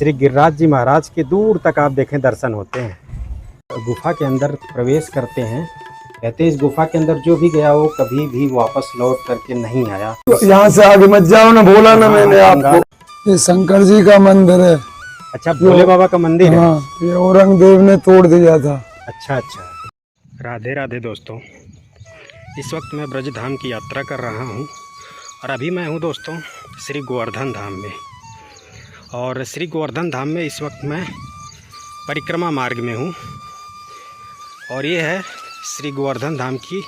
श्री गिरिराज जी महाराज के दूर तक आप देखें दर्शन होते हैं। गुफा के अंदर प्रवेश करते हैं, कहते हैं इस गुफा के अंदर जो भी गया वो कभी भी वापस लौट करके नहीं आया। यहाँ से आगे मत जाओ ना, बोला ना मैंने आपको। ये शंकर जी का मंदिर है। अच्छा, भोले बाबा का मंदिर है। हाँ, ये औरंगजेब ने तोड़ दिया था। अच्छा अच्छा। राधे राधे दोस्तों, इस वक्त मैं ब्रजधाम की यात्रा कर रहा हूँ और अभी मैं हूँ दोस्तों श्री गोवर्धन धाम में। और श्री गोवर्धन धाम में इस वक्त मैं परिक्रमा मार्ग में हूँ और ये है श्री गोवर्धन धाम की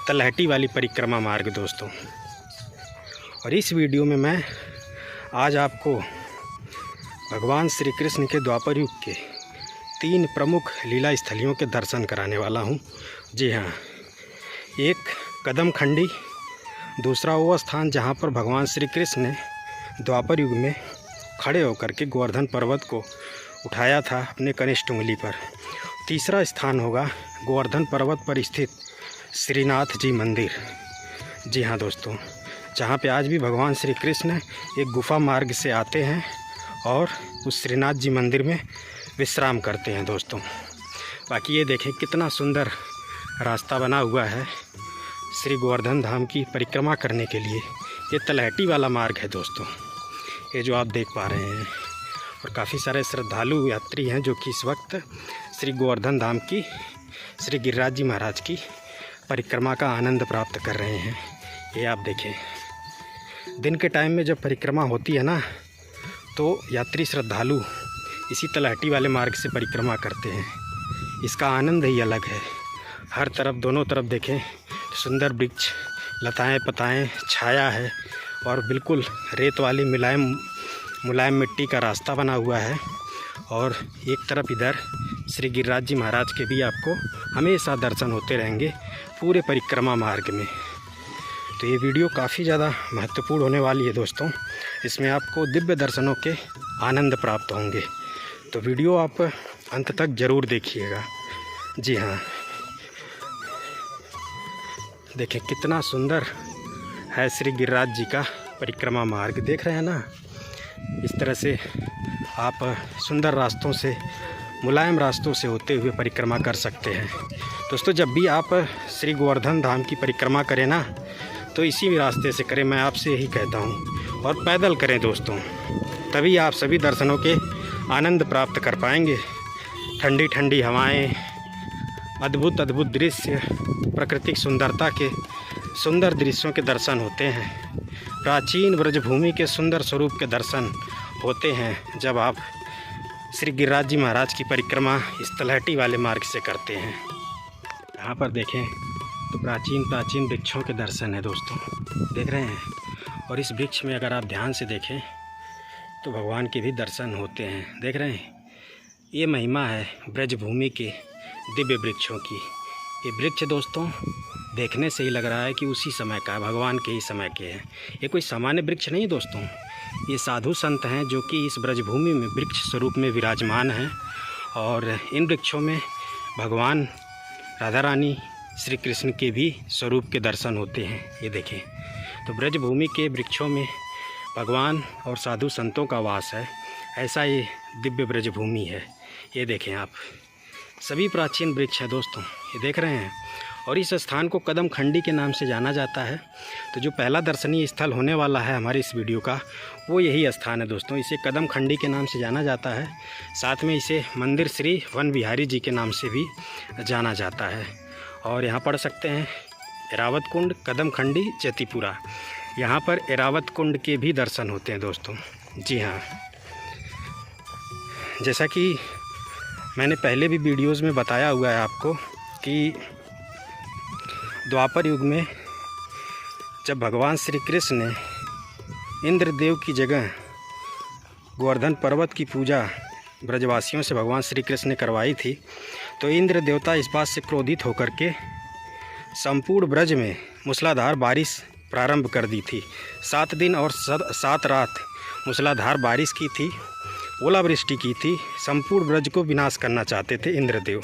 तलहटी वाली परिक्रमा मार्ग दोस्तों। और इस वीडियो में मैं आज आपको भगवान श्री कृष्ण के द्वापर युग के 3 प्रमुख लीला स्थलियों के दर्शन कराने वाला हूँ। जी हाँ, एक कदम खंडी, दूसरा वो स्थान जहाँ पर भगवान श्री कृष्ण ने द्वापर युग में खड़े होकर के गोवर्धन पर्वत को उठाया था अपने कनिष्ठ उंगली पर। तीसरा स्थान होगा गोवर्धन पर्वत पर स्थित श्रीनाथ जी मंदिर। जी हाँ दोस्तों, जहाँ पे आज भी भगवान श्री कृष्ण एक गुफा मार्ग से आते हैं और उस श्रीनाथ जी मंदिर में विश्राम करते हैं दोस्तों। बाकी ये देखें कितना सुंदर रास्ता बना हुआ है श्री गोवर्धन धाम की परिक्रमा करने के लिए। ये तलहटी वाला मार्ग है दोस्तों, ये जो आप देख पा रहे हैं। और काफ़ी सारे श्रद्धालु यात्री हैं जो कि इस वक्त श्री गोवर्धन धाम की श्री गिरिराज जी महाराज की परिक्रमा का आनंद प्राप्त कर रहे हैं। ये आप देखें, दिन के टाइम में जब परिक्रमा होती है ना, तो यात्री श्रद्धालु इसी तलहटी वाले मार्ग से परिक्रमा करते हैं। इसका आनंद ही अलग है। हर तरफ, दोनों तरफ देखें सुंदर वृक्ष, लताएं पताएं, छाया है और बिल्कुल रेत वाली मुलायम मिट्टी का रास्ता बना हुआ है। और एक तरफ इधर श्री गिरिराज जी महाराज के भी आपको हमेशा दर्शन होते रहेंगे पूरे परिक्रमा मार्ग में। तो ये वीडियो काफ़ी ज़्यादा महत्वपूर्ण होने वाली है दोस्तों। इसमें आपको दिव्य दर्शनों के आनंद प्राप्त होंगे, तो वीडियो आप अंत तक ज़रूर देखिएगा। जी हाँ, देखें कितना सुंदर है श्री गिरिराज जी का परिक्रमा मार्ग। देख रहे हैं ना, इस तरह से आप सुंदर रास्तों से, मुलायम रास्तों से होते हुए परिक्रमा कर सकते हैं दोस्तों। जब भी आप श्री गोवर्धन धाम की परिक्रमा करें ना, तो इसी रास्ते से करें, मैं आपसे यही कहता हूँ। और पैदल करें दोस्तों, तभी आप सभी दर्शनों के आनंद प्राप्त कर पाएंगे। ठंडी ठंडी हवाएं, अद्भुत अद्भुत दृश्य, प्राकृतिक सुंदरता के सुंदर दृश्यों के दर्शन होते हैं। प्राचीन ब्रजभूमि के सुंदर स्वरूप के दर्शन होते हैं जब आप श्री गिरिराज जी महाराज की परिक्रमा इस तलहटी वाले मार्ग से करते हैं। यहाँ पर देखें तो प्राचीन वृक्षों के दर्शन है दोस्तों, देख रहे हैं। और इस वृक्ष में अगर आप ध्यान से देखें तो भगवान के भी दर्शन होते हैं, देख रहे हैं। ये महिमा है ब्रजभूमि के दिव्य वृक्षों की। ये वृक्ष दोस्तों देखने से ही लग रहा है कि उसी समय का, भगवान के ही समय के हैं। ये कोई सामान्य वृक्ष नहीं दोस्तों, ये साधु संत हैं जो कि इस ब्रजभूमि में वृक्ष स्वरूप में विराजमान हैं। और इन वृक्षों में भगवान राधा रानी श्री कृष्ण के भी स्वरूप के दर्शन होते हैं। ये देखें, तो ब्रजभूमि के वृक्षों में भगवान और साधु संतों का वास है, ऐसा ये दिव्य ब्रजभूमि है। ये देखें आप, सभी प्राचीन वृक्ष है दोस्तों, ये देख रहे हैं। और इस स्थान को कदम खंडी के नाम से जाना जाता है। तो जो पहला दर्शनीय स्थल होने वाला है हमारे इस वीडियो का, वो यही स्थान है दोस्तों। इसे कदम खंडी के नाम से जाना जाता है। साथ में इसे मंदिर श्री वन बिहारी जी के नाम से भी जाना जाता है। और यहाँ पढ़ सकते हैं एरावत कुंड, कदम खंडी, जतिपुरा। यहाँ पर एरावत कुंड के भी दर्शन होते हैं दोस्तों। जी हाँ, जैसा कि मैंने पहले भी वीडियोज़ में बताया हुआ है आपको कि द्वापर युग में जब भगवान श्री कृष्ण ने इंद्रदेव की जगह गोवर्धन पर्वत की पूजा ब्रजवासियों से भगवान श्री कृष्ण ने करवाई थी, तो इंद्र देवता इस बात से क्रोधित होकर के संपूर्ण ब्रज में मूसलाधार बारिश प्रारंभ कर दी थी। 7 दिन और 7 रात मूसलाधार बारिश की थी, ओलावृष्टि की थी। संपूर्ण ब्रज को विनाश करना चाहते थे इंद्रदेव।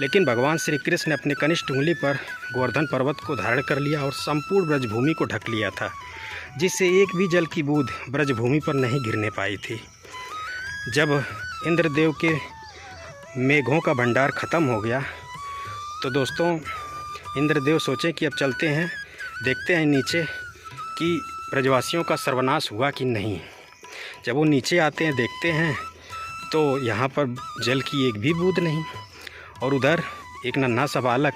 लेकिन भगवान श्री कृष्ण ने अपने कनिष्ठ उंगली पर गोवर्धन पर्वत को धारण कर लिया और संपूर्ण ब्रजभूमि को ढक लिया था, जिससे एक भी जल की बूंद ब्रजभूमि पर नहीं गिरने पाई थी। जब इंद्रदेव के मेघों का भंडार ख़त्म हो गया तो दोस्तों इंद्रदेव सोचे कि अब चलते हैं, देखते हैं नीचे कि ब्रजवासियों का सर्वनाश हुआ कि नहीं। जब वो नीचे आते हैं देखते हैं तो यहाँ पर जल की एक भी बूंद नहीं, और उधर एक नन्हा सा बालक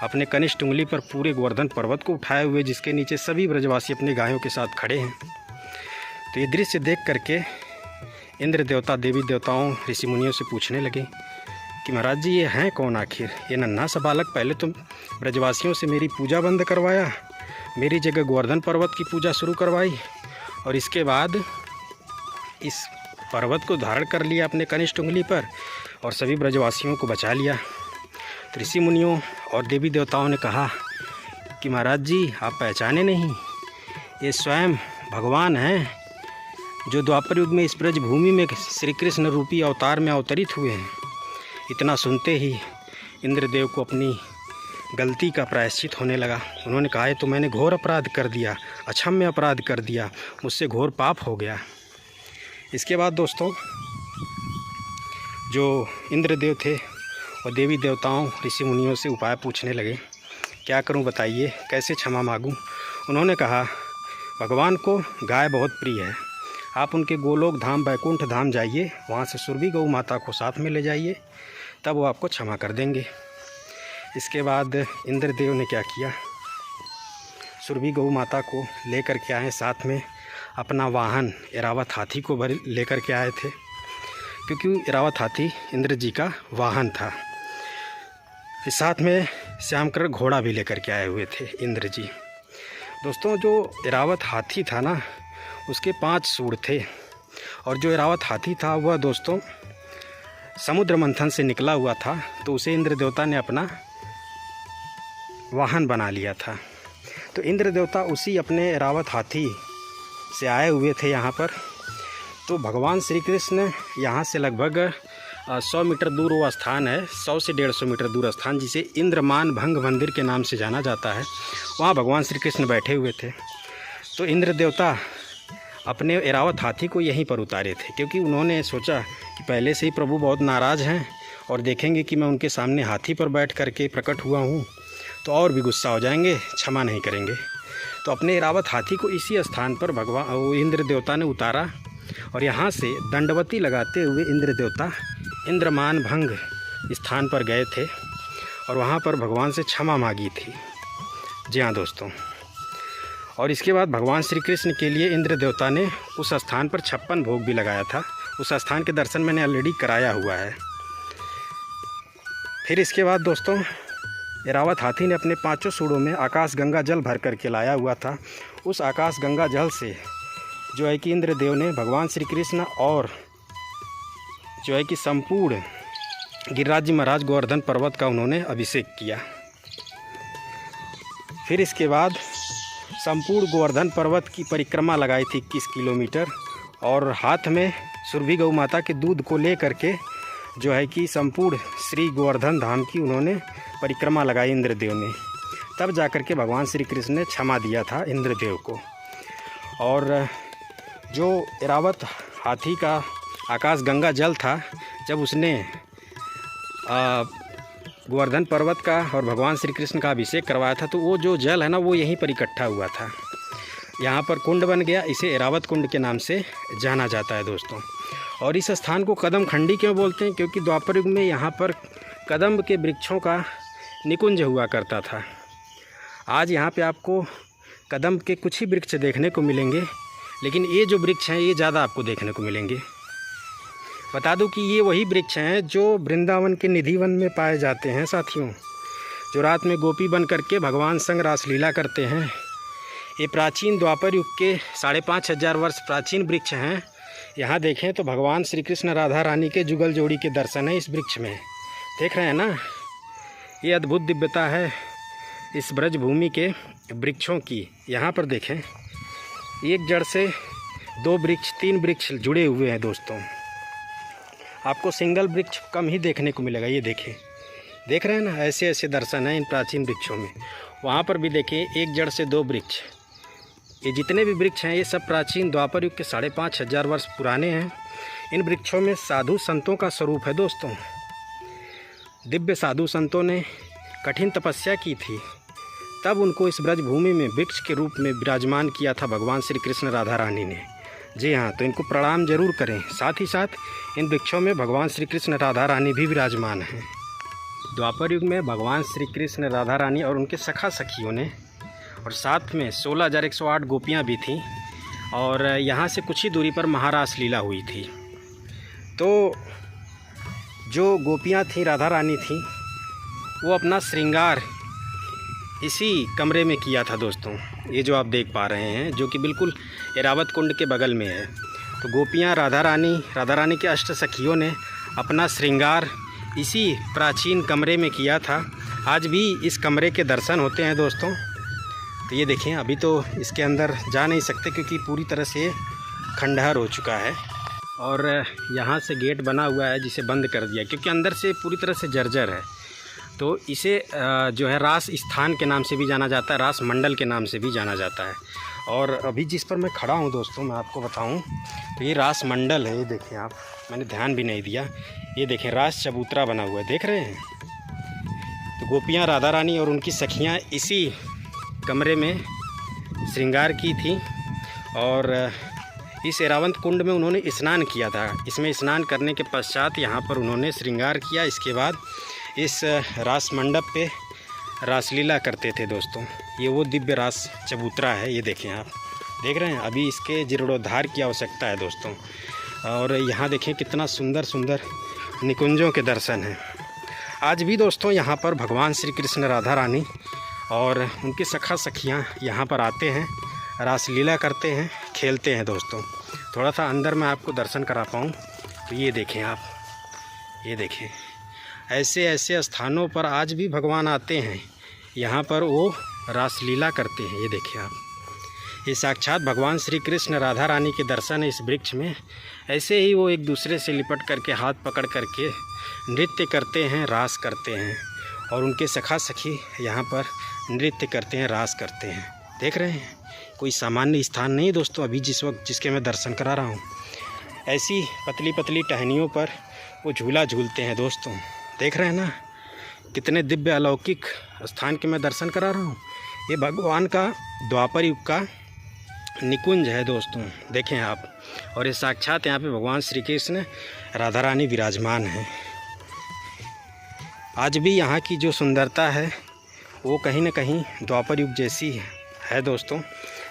अपने कनिष्ठ उंगली पर पूरे गोवर्धन पर्वत को उठाए हुए, जिसके नीचे सभी ब्रजवासी अपने गायों के साथ खड़े हैं। तो ये दृश्य देख करके इंद्र देवता देवी देवताओं ऋषि मुनियों से पूछने लगे कि महाराज जी ये हैं कौन आखिर? ये नन्हा सा बालक पहले तो ब्रजवासियों से मेरी पूजा बंद करवाया, मेरी जगह गोवर्धन पर्वत की पूजा शुरू करवाई, और इसके बाद इस पर्वत को धारण कर लिया अपने कनिष्ठ उंगली पर और सभी ब्रजवासियों को बचा लिया। तो ऋषि मुनियों और देवी देवताओं ने कहा कि महाराज जी आप पहचाने नहीं, ये स्वयं भगवान हैं जो द्वापर युग में इस ब्रज भूमि में श्री कृष्ण रूपी अवतार में अवतरित हुए हैं। इतना सुनते ही इंद्रदेव को अपनी गलती का प्रायश्चित होने लगा। उन्होंने कहा है तो मैंने घोर अपराध कर दिया, अक्षम्य अपराध कर दिया, मुझसे घोर पाप हो गया। इसके बाद दोस्तों जो इंद्रदेव थे और देवी देवताओं ऋषि मुनियों से उपाय पूछने लगे, क्या करूं बताइए, कैसे क्षमा मांगूं। उन्होंने कहा भगवान को गाय बहुत प्रिय है, आप उनके गोलोक धाम बैकुंठ धाम जाइए, वहाँ से सुरभि गौ माता को साथ में ले जाइए, तब वो आपको क्षमा कर देंगे। इसके बाद इंद्रदेव ने क्या किया, सुरभि गौ माता को लेकर के आए, साथ में अपना वाहन ऐरावत हाथी को लेकर के आए थे, क्योंकि ऐरावत हाथी इंद्र जी का वाहन था। फिर साथ में श्यामकर घोड़ा भी लेकर के आए हुए थे इंद्र जी। दोस्तों जो ऐरावत हाथी था ना, उसके 5 सूंड थे, और जो ऐरावत हाथी था वह दोस्तों समुद्र मंथन से निकला हुआ था, तो उसे इंद्र देवता ने अपना वाहन बना लिया था। तो इंद्र देवता उसी अपने ऐरावत हाथी से आए हुए थे यहाँ पर। तो भगवान श्री कृष्ण यहाँ से लगभग 100 मीटर दूर वो स्थान है, 100 से 150 मीटर दूर स्थान जिसे इंद्रमान भंग मंदिर के नाम से जाना जाता है, वहाँ भगवान श्री कृष्ण बैठे हुए थे। तो इंद्र देवता अपने ऐरावत हाथी को यहीं पर उतारे थे, क्योंकि उन्होंने सोचा कि पहले से ही प्रभु बहुत नाराज़ हैं और देखेंगे कि मैं उनके सामने हाथी पर बैठ करके प्रकट हुआ हूँ तो और भी गुस्सा हो जाएंगे, क्षमा नहीं करेंगे। तो अपने ऐरावत हाथी को इसी स्थान पर भगवान इंद्र देवता ने उतारा, और यहाँ से दंडवती लगाते हुए इंद्र देवता इंद्रमान भंग स्थान पर गए थे और वहाँ पर भगवान से क्षमा मांगी थी। जी हाँ दोस्तों, और इसके बाद भगवान श्री कृष्ण के लिए इंद्र देवता ने उस स्थान पर 56 भोग भी लगाया था। उस स्थान के दर्शन मैंने ऑलरेडी कराया हुआ है। फिर इसके बाद दोस्तों ऐरावत हाथी ने अपने 5 सूंडों में आकाश गंगा जल भर करके लाया हुआ था। उस आकाश गंगा जल से जो है कि इंद्र देव ने भगवान श्री कृष्ण और जो है कि संपूर्ण गिरिराज जी महाराज गोवर्धन पर्वत का उन्होंने अभिषेक किया। फिर इसके बाद संपूर्ण गोवर्धन पर्वत की परिक्रमा लगाई थी 21 किलोमीटर, और हाथ में सुरभि गौ माता के दूध को ले करके जो है कि संपूर्ण श्री गोवर्धन धाम की उन्होंने परिक्रमा लगाई इंद्रदेव ने। तब जाकर के भगवान श्री कृष्ण ने क्षमा दिया था इंद्रदेव को। और जो ऐरावत हाथी का आकाश गंगा जल था, जब उसने गोवर्धन पर्वत का और भगवान श्री कृष्ण का अभिषेक करवाया था, तो वो जो जल है ना वो यहीं पर इकट्ठा हुआ था। यहाँ पर कुंड बन गया, इसे ऐरावत कुंड के नाम से जाना जाता है दोस्तों। और इस स्थान को कदम खंडी क्यों बोलते हैं? क्योंकि द्वापर युग में यहाँ पर कदम के वृक्षों का निकुंज हुआ करता था। आज यहाँ पे आपको कदम के कुछ ही वृक्ष देखने को मिलेंगे, लेकिन ये जो वृक्ष हैं ये ज़्यादा आपको देखने को मिलेंगे। बता दूं कि ये वही वृक्ष हैं जो वृंदावन के निधिवन में पाए जाते हैं साथियों, जो रात में गोपी बन करके भगवान संग रासलीला करते हैं। ये प्राचीन द्वापर युग के 5500 वर्ष प्राचीन वृक्ष हैं। यहाँ देखें तो भगवान श्री कृष्ण राधा रानी के जुगल जोड़ी के दर्शन है इस वृक्ष में, देख रहे हैं ना। ये अद्भुत दिव्यता है इस ब्रज भूमि के वृक्षों की। यहाँ पर देखें, एक जड़ से 2 वृक्ष 3 वृक्ष जुड़े हुए हैं दोस्तों। आपको सिंगल वृक्ष कम ही देखने को मिलेगा। ये देखें, देख रहे हैं ना, ऐसे ऐसे दर्शन हैं इन प्राचीन वृक्षों में। वहाँ पर भी देखें, एक जड़ से 2 वृक्ष। ये जितने भी वृक्ष हैं ये सब प्राचीन द्वापर युग के 5500 वर्ष पुराने हैं। इन वृक्षों में साधु संतों का स्वरूप है दोस्तों। दिव्य साधु संतों ने कठिन तपस्या की थी, तब उनको इस ब्रज भूमि में वृक्ष के रूप में विराजमान किया था भगवान श्री कृष्ण राधा रानी ने। जी हाँ, तो इनको प्रणाम जरूर करें। साथ ही साथ इन वृक्षों में भगवान श्री कृष्ण राधा रानी भी विराजमान हैं। द्वापर युग में भगवान श्री कृष्ण राधा रानी और उनके सखा सखियों ने, और साथ में 16,108 गोपियाँ भी थीं, और यहाँ से कुछ ही दूरी पर महारास लीला हुई थी। तो जो गोपियाँ थीं, राधा रानी थीं, वो अपना श्रृंगार इसी कमरे में किया था दोस्तों। ये जो आप देख पा रहे हैं, जो कि बिल्कुल एरावत कुंड के बगल में है। तो गोपियाँ राधा रानी के अष्ट सखियों ने अपना श्रृंगार इसी प्राचीन कमरे में किया था। आज भी इस कमरे के दर्शन होते हैं दोस्तों। तो ये देखें, अभी तो इसके अंदर जा नहीं सकते क्योंकि पूरी तरह से खंडहर हो चुका है, और यहाँ से गेट बना हुआ है जिसे बंद कर दिया क्योंकि अंदर से पूरी तरह से जर्जर है। तो इसे जो है रास स्थान के नाम से भी जाना जाता है, रास मंडल के नाम से भी जाना जाता है। और अभी जिस पर मैं खड़ा हूँ दोस्तों, मैं आपको बताऊँ तो ये रास मंडल है। ये देखें आप, मैंने ध्यान भी नहीं दिया। ये देखें, रास चबूतरा बना हुआ है, देख रहे हैं। तो गोपियाँ राधा रानी और उनकी सखियाँ इसी कमरे में श्रृंगार की थी, और इस एरावत कुंड में उन्होंने स्नान किया था। इसमें स्नान करने के पश्चात यहाँ पर उन्होंने श्रृंगार किया। इसके बाद इस रास मंडप पे रासलीला करते थे दोस्तों। ये वो दिव्य रास चबूतरा है, ये देखें आप, देख रहे हैं। अभी इसके जीर्णोद्धार की आवश्यकता है दोस्तों। और यहाँ देखें कितना सुंदर सुंदर निकुंजों के दर्शन हैं। आज भी दोस्तों यहाँ पर भगवान श्री कृष्ण राधा रानी और उनके सखा सखियाँ यहाँ पर आते हैं, रासलीला करते हैं, खेलते हैं दोस्तों। थोड़ा सा अंदर मैं आपको दर्शन करा पाऊँ तो ये देखें आप, ये देखें, ऐसे ऐसे स्थानों पर आज भी भगवान आते हैं। यहाँ पर वो रासलीला करते हैं। ये देखें आप, ये साक्षात भगवान श्री कृष्ण राधा रानी के दर्शन है इस वृक्ष में। ऐसे ही वो एक दूसरे से लिपट करके, हाथ पकड़ करके नृत्य करते हैं, रास करते हैं, और उनके सखा सखी यहाँ पर नृत्य करते हैं, रास करते हैं। देख रहे हैं, कोई सामान्य स्थान नहीं दोस्तों। अभी जिसके मैं दर्शन करा रहा हूँ, ऐसी पतली पतली टहनियों पर वो झूला झूलते हैं दोस्तों। देख रहे हैं ना, कितने दिव्य अलौकिक स्थान के मैं दर्शन करा रहा हूँ। ये भगवान का द्वापर युग का निकुंज है दोस्तों, देखें आप। और ये साक्षात यहाँ पे भगवान श्री कृष्ण राधा रानी विराजमान हैं। आज भी यहाँ की जो सुंदरता है वो कहीं ना कहीं द्वापर युग जैसी है दोस्तों।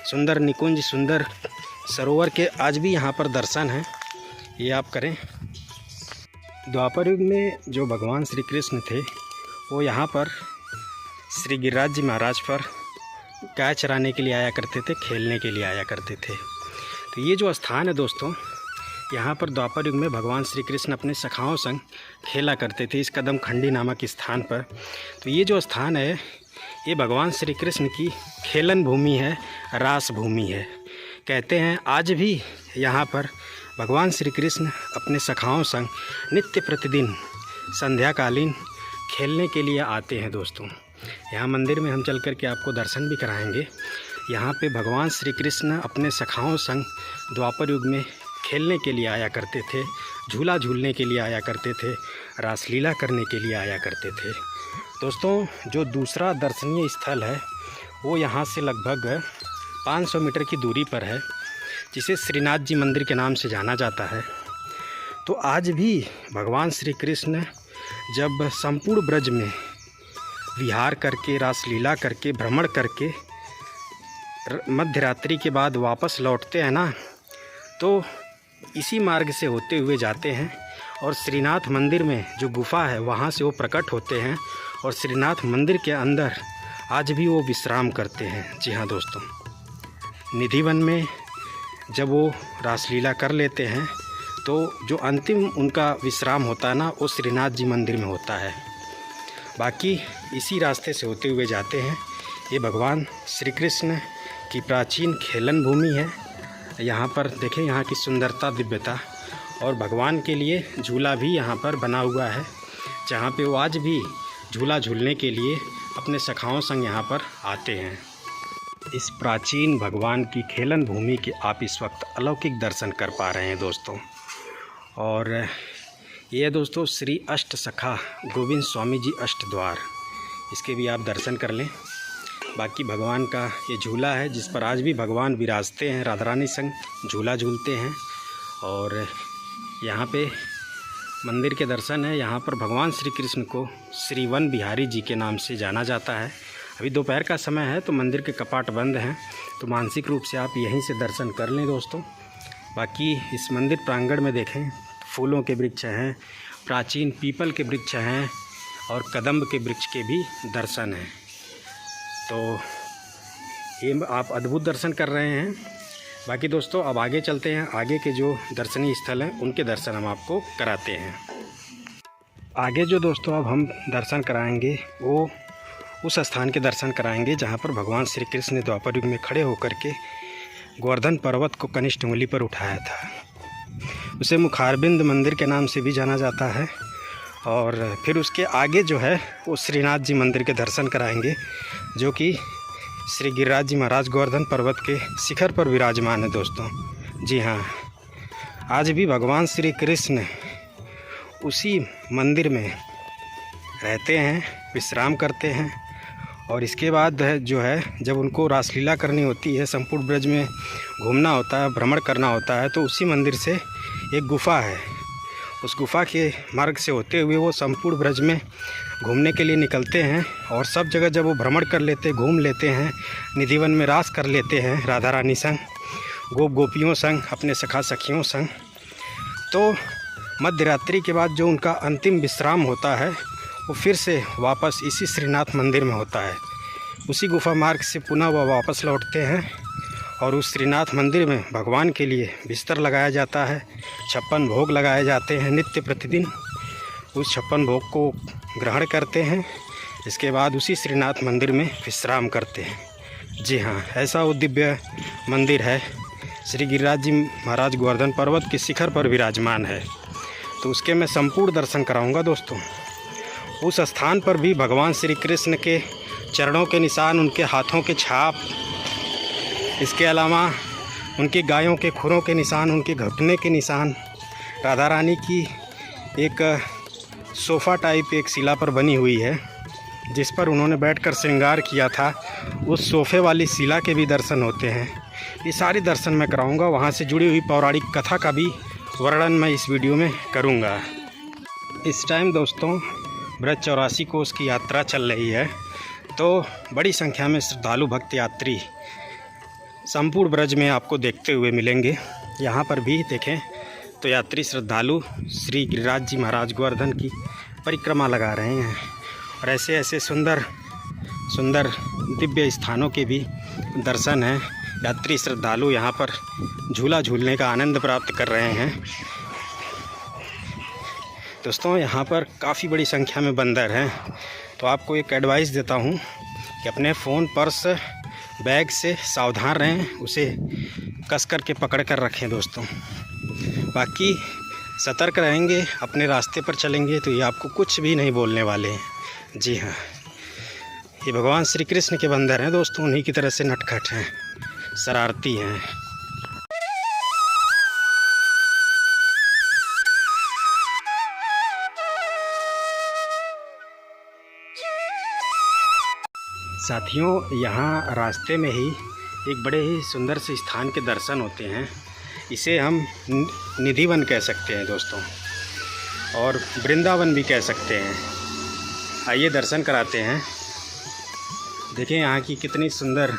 सुंदर निकुंज, सुंदर सरोवर के आज भी यहाँ पर दर्शन हैं, ये आप करें। द्वापर युग में जो भगवान श्री कृष्ण थे वो यहाँ पर श्री गिरिराज जी महाराज पर गाय चराने के लिए आया करते थे, खेलने के लिए आया करते थे। तो ये जो स्थान है दोस्तों, यहाँ पर द्वापर युग में भगवान श्री कृष्ण अपने सखाओं संग खेला करते थे, इस कदम खंडी नामक स्थान पर। तो ये जो स्थान है, ये भगवान श्री कृष्ण की खेलन भूमि है, रास भूमि है। कहते हैं आज भी यहाँ पर भगवान श्री कृष्ण अपने सखाओं संग नित्य प्रतिदिन संध्याकालीन खेलने के लिए आते हैं दोस्तों। यहाँ मंदिर में हम चल कर के आपको दर्शन भी कराएंगे। यहाँ पे भगवान श्री कृष्ण अपने सखाओं संग द्वापर युग में खेलने के लिए आया करते थे, झूला झूलने के लिए आया करते थे, रासलीला करने के लिए आया करते थे दोस्तों। जो दूसरा दर्शनीय स्थल है वो यहाँ से लगभग 500 मीटर की दूरी पर है, जिसे श्रीनाथ जी मंदिर के नाम से जाना जाता है। तो आज भी भगवान श्री कृष्ण जब संपूर्ण ब्रज में विहार करके, रासलीला करके, भ्रमण करके मध्य रात्रि के बाद वापस लौटते हैं ना, तो इसी मार्ग से होते हुए जाते हैं, और श्रीनाथ मंदिर में जो गुफा है वहाँ से वो प्रकट होते हैं, और श्रीनाथ मंदिर के अंदर आज भी वो विश्राम करते हैं। जी हाँ दोस्तों, निधिवन में जब वो रासलीला कर लेते हैं तो जो अंतिम उनका विश्राम होता है ना, वो श्रीनाथ जी मंदिर में होता है। बाकी इसी रास्ते से होते हुए जाते हैं। ये भगवान श्री कृष्ण की प्राचीन खेलन भूमि है। यहाँ पर देखें, यहाँ की सुंदरता, दिव्यता, और भगवान के लिए झूला भी यहाँ पर बना हुआ है, जहाँ पे वो आज भी झूला झूलने के लिए अपने सखाओं संग यहाँ पर आते हैं। इस प्राचीन भगवान की खेलन भूमि के आप इस वक्त अलौकिक दर्शन कर पा रहे हैं दोस्तों। और ये दोस्तों श्री अष्ट सखा गोविंद स्वामी जी अष्ट द्वार, इसके भी आप दर्शन कर लें। बाकी भगवान का ये झूला है जिस पर आज भी भगवान विराजते हैं, राधा रानी संग झूला झूलते हैं। और यहाँ पे मंदिर के दर्शन है। यहाँ पर भगवान श्री कृष्ण को श्री वन बिहारी जी के नाम से जाना जाता है। अभी दोपहर का समय है तो मंदिर के कपाट बंद हैं, तो मानसिक रूप से आप यहीं से दर्शन कर लें दोस्तों। बाकी इस मंदिर प्रांगण में देखें, फूलों के वृक्ष हैं, प्राचीन पीपल के वृक्ष हैं और कदम्ब के वृक्ष के भी दर्शन हैं। तो ये आप अद्भुत दर्शन कर रहे हैं। बाकी दोस्तों अब आगे चलते हैं, आगे के जो दर्शनीय स्थल हैं उनके दर्शन हम आपको कराते हैं। आगे जो दोस्तों अब हम दर्शन कराएंगे वो उस स्थान के दर्शन कराएंगे जहाँ पर भगवान श्री कृष्ण ने द्वापर युग में खड़े होकर के गोवर्धन पर्वत को कनिष्ठ उंगली पर उठाया था। उसे मुखारबिंद मंदिर के नाम से भी जाना जाता है। और फिर उसके आगे जो है वो श्रीनाथ जी मंदिर के दर्शन कराएंगे, जो कि श्री गिरिराज जी महाराज गोवर्धन पर्वत के शिखर पर विराजमान है दोस्तों। जी हाँ, आज भी भगवान श्री कृष्ण उसी मंदिर में रहते हैं, विश्राम करते हैं। और इसके बाद जो है जब उनको रासलीला करनी होती है, संपूर्ण ब्रज में घूमना होता है, भ्रमण करना होता है, तो उसी मंदिर से एक गुफ़ा है, उस गुफ़ा के मार्ग से होते हुए वो संपूर्ण ब्रज में घूमने के लिए निकलते हैं। और सब जगह जब वो भ्रमण कर लेते, घूम लेते हैं, निधिवन में रास कर लेते हैं राधा रानी संग, गोप गोपियों संग, अपने सखा सखियों संग, तो मध्य रात्रि के बाद जो उनका अंतिम विश्राम होता है वो फिर से वापस इसी श्रीनाथ मंदिर में होता है। उसी गुफा मार्ग से पुनः वह वापस लौटते हैं और उस श्रीनाथ मंदिर में भगवान के लिए बिस्तर लगाया जाता है, 56 भोग लगाए जाते हैं नित्य प्रतिदिन। उस 56 भोग को ग्रहण करते हैं, इसके बाद उसी श्रीनाथ मंदिर में विश्राम करते हैं। जी हाँ, ऐसा वो दिव्य मंदिर है, श्री गिरिराज जी महाराज गोवर्धन पर्वत के शिखर पर विराजमान है। तो उसके मैं संपूर्ण दर्शन कराऊंगा दोस्तों। उस स्थान पर भी भगवान श्री कृष्ण के चरणों के निशान, उनके हाथों के छाप, इसके अलावा उनकी गायों के खुरों के निशान, उनके घुटने के निशान, राधा रानी की एक सोफ़ा टाइप एक शिला पर बनी हुई है जिस पर उन्होंने बैठकर श्रृंगार किया था, उस सोफ़े वाली शिला के भी दर्शन होते हैं। ये सारे दर्शन मैं कराऊंगा। वहाँ से जुड़ी हुई पौराणिक कथा का भी वर्णन मैं इस वीडियो में करूंगा। इस टाइम दोस्तों ब्रज 84 कोस की यात्रा चल रही है, तो बड़ी संख्या में श्रद्धालु भक्त यात्री संपूर्ण ब्रज में आपको देखते हुए मिलेंगे। यहाँ पर भी देखें तो यात्री श्रद्धालु श्री गिरिराज जी महाराज गोवर्धन की परिक्रमा लगा रहे हैं। और ऐसे ऐसे सुंदर सुंदर दिव्य स्थानों के भी दर्शन हैं। यात्री श्रद्धालु यहाँ पर झूला झूलने का आनंद प्राप्त कर रहे हैं। दोस्तों यहाँ पर काफ़ी बड़ी संख्या में बंदर हैं, तो आपको एक एडवाइस देता हूँ कि अपने फ़ोन, पर्स, बैग से सावधान रहें, उसे कस कर के पकड़ कर रखें दोस्तों। बाकी सतर्क रहेंगे, अपने रास्ते पर चलेंगे तो ये आपको कुछ भी नहीं बोलने वाले हैं। जी हाँ, ये भगवान श्री कृष्ण के बंदर हैं दोस्तों, उन्हीं की तरह से नटखट हैं, शरारती हैं। साथियों, यहाँ रास्ते में ही एक बड़े ही सुंदर से स्थान के दर्शन होते हैं। इसे हम निधिवन कह सकते हैं दोस्तों, और वृंदावन भी कह सकते हैं। आइए दर्शन कराते हैं। देखिए यहाँ की कितनी सुंदर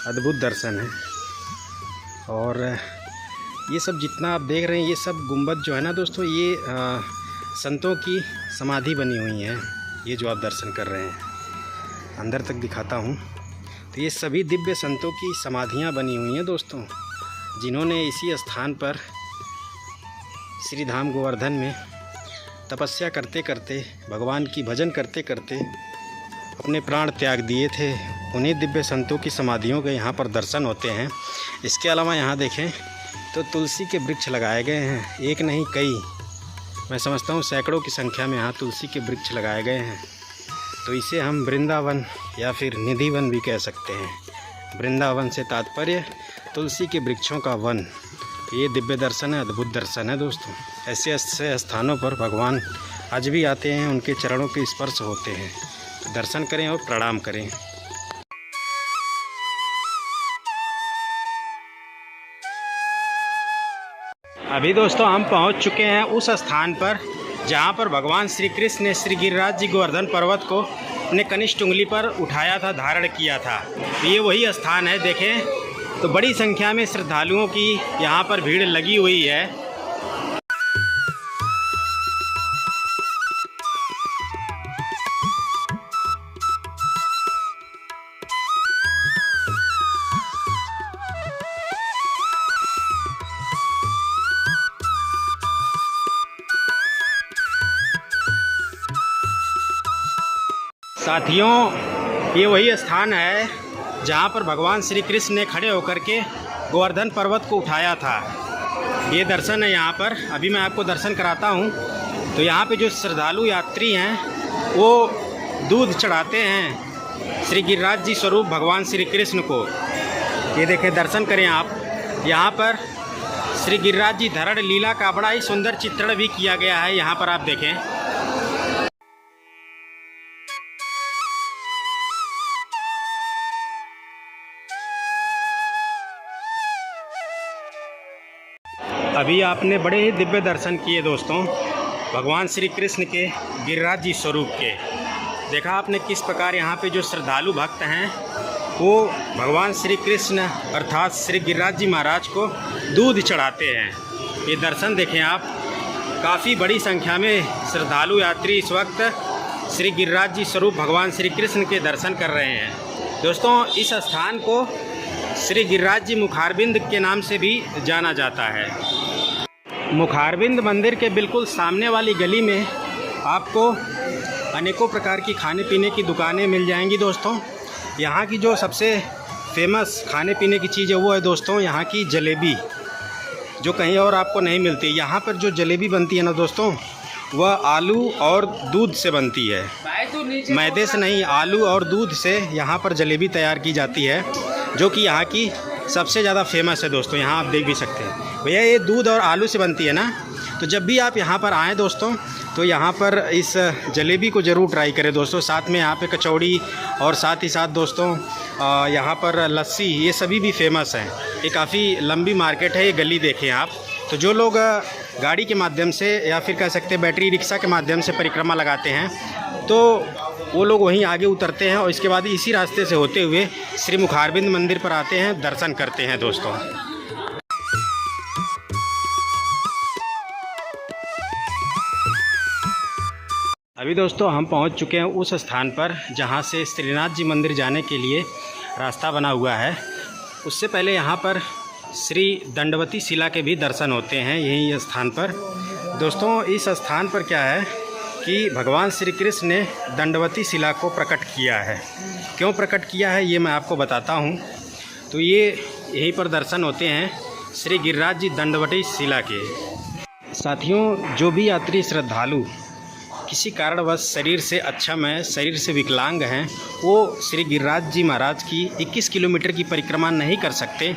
अद्भुत दर्शन है। और ये सब जितना आप देख रहे हैं, ये सब गुंबद जो है ना दोस्तों, ये संतों की समाधि बनी हुई है। ये जो आप दर्शन कर रहे हैं, अंदर तक दिखाता हूँ, तो ये सभी दिव्य संतों की समाधियाँ बनी हुई हैं दोस्तों, जिन्होंने इसी स्थान पर श्री धाम गोवर्धन में तपस्या करते करते, भगवान की भजन करते करते अपने प्राण त्याग दिए थे। उन्हीं दिव्य संतों की समाधियों के यहाँ पर दर्शन होते हैं। इसके अलावा यहाँ देखें तो तुलसी के वृक्ष लगाए गए हैं, एक नहीं कई, मैं समझता हूँ सैकड़ों की संख्या में यहाँ तुलसी के वृक्ष लगाए गए हैं। तो इसे हम वृंदावन या फिर निधिवन भी कह सकते हैं। वृंदावन से तात्पर्य तुलसी के वृक्षों का वन, ये दिव्य दर्शन है, अद्भुत दर्शन है दोस्तों। ऐसे ऐसे स्थानों पर भगवान आज भी आते हैं, उनके चरणों के स्पर्श होते हैं। तो दर्शन करें और प्रणाम करें। अभी दोस्तों हम पहुंच चुके हैं उस स्थान पर जहां पर भगवान श्री कृष्ण ने श्री गिरिराज जी गोवर्धन पर्वत को अपने कनिष्ठ उंगली पर उठाया था, धारण किया था। तो ये वही स्थान है। देखें तो बड़ी संख्या में श्रद्धालुओं की यहाँ पर भीड़ लगी हुई है। साथियों, ये वही स्थान है जहाँ पर भगवान श्री कृष्ण ने खड़े होकर के गोवर्धन पर्वत को उठाया था। ये दर्शन है यहाँ पर। अभी मैं आपको दर्शन कराता हूँ। तो यहाँ पे जो श्रद्धालु यात्री हैं वो दूध चढ़ाते हैं श्री गिरिराज जी स्वरूप भगवान श्री कृष्ण को। ये देखें, दर्शन करें आप। यहाँ पर श्री गिरिराज जी धरण लीला का बड़ा ही सुंदर चित्रण भी किया गया है। यहाँ पर आप देखें। अभी आपने बड़े ही दिव्य दर्शन किए दोस्तों भगवान श्री कृष्ण के गिरिराज जी स्वरूप के। देखा आपने किस प्रकार यहाँ पे जो श्रद्धालु भक्त हैं वो भगवान श्री कृष्ण अर्थात श्री गिरिराज जी महाराज को दूध चढ़ाते हैं। ये दर्शन देखें आप। काफ़ी बड़ी संख्या में श्रद्धालु यात्री इस वक्त श्री गिरिराज जी स्वरूप भगवान श्री कृष्ण के दर्शन कर रहे हैं। दोस्तों, इस स्थान को श्री गिरिराज जी मुखारबिंद के नाम से भी जाना जाता है। मुखारबिंद मंदिर के बिल्कुल सामने वाली गली में आपको अनेकों प्रकार की खाने पीने की दुकानें मिल जाएंगी दोस्तों। यहाँ की जो सबसे फेमस खाने पीने की चीज़ है वो है दोस्तों यहाँ की जलेबी, जो कहीं और आपको नहीं मिलती। यहाँ पर जो जलेबी बनती है ना दोस्तों, वह आलू और दूध से बनती है। मैदे से नहीं, आलू और दूध से यहाँ पर जलेबी तैयार की जाती है, जो कि यहाँ की सबसे ज़्यादा फेमस है दोस्तों। यहाँ आप देख भी सकते हैं भैया, ये दूध और आलू से बनती है ना। तो जब भी आप यहाँ पर आएँ दोस्तों, तो यहाँ पर इस जलेबी को ज़रूर ट्राई करें दोस्तों। साथ में यहाँ पे कचौड़ी और साथ ही साथ दोस्तों यहाँ पर लस्सी, ये सभी भी फेमस हैं। ये काफ़ी लंबी मार्केट है, ये गली देखें आप। तो जो लोग गाड़ी के माध्यम से या फिर कह सकते हैं बैटरी रिक्शा के माध्यम से परिक्रमा लगाते हैं, तो वो लोग वहीं आगे उतरते हैं और इसके बाद इसी रास्ते से होते हुए श्री मुखारबिंद मंदिर पर आते हैं, दर्शन करते हैं दोस्तों। अभी दोस्तों हम पहुंच चुके हैं उस स्थान पर जहां से श्रीनाथ जी मंदिर जाने के लिए रास्ता बना हुआ है। उससे पहले यहां पर श्री दंडवती शिला के भी दर्शन होते हैं यही स्थान पर। दोस्तों, इस स्थान पर क्या है कि भगवान श्री कृष्ण ने दंडवती शिला को प्रकट किया है। क्यों प्रकट किया है ये मैं आपको बताता हूँ। तो ये यहीं पर दर्शन होते हैं श्री गिरिराज जी दंडवती शिला के। साथियों, जो भी यात्री श्रद्धालु किसी कारणवश शरीर से अक्षम है, शरीर से विकलांग हैं, वो श्री गिरिराज जी महाराज की 21 किलोमीटर की परिक्रमा नहीं कर सकते।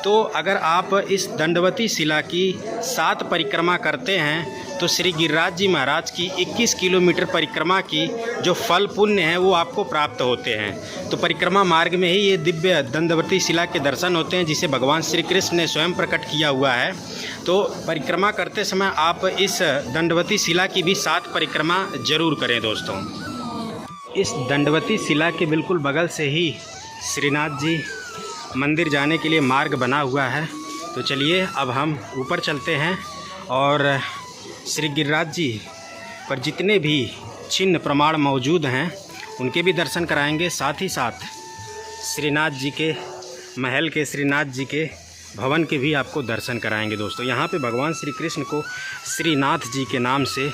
तो अगर आप इस दंडवती शिला की 7 परिक्रमा करते हैं तो श्री गिरिराज जी महाराज की 21 किलोमीटर परिक्रमा की जो फल पुण्य है वो आपको प्राप्त होते हैं। तो परिक्रमा मार्ग में ही ये दिव्य दंडवती शिला के दर्शन होते हैं, जिसे भगवान श्री कृष्ण ने स्वयं प्रकट किया हुआ है। तो परिक्रमा करते समय आप इस दंडवती शिला की भी 7 परिक्रमा जरूर करें दोस्तों। इस दंडवती शिला के बिल्कुल बगल से ही श्रीनाथ जी मंदिर जाने के लिए मार्ग बना हुआ है। तो चलिए अब हम ऊपर चलते हैं और श्री गिरिराज जी पर जितने भी चिन्ह प्रमाण मौजूद हैं उनके भी दर्शन कराएंगे। साथ ही साथ श्रीनाथ जी के महल के, श्रीनाथ जी के भवन के भी आपको दर्शन कराएंगे दोस्तों। यहाँ पे भगवान श्री कृष्ण को श्रीनाथ जी के नाम से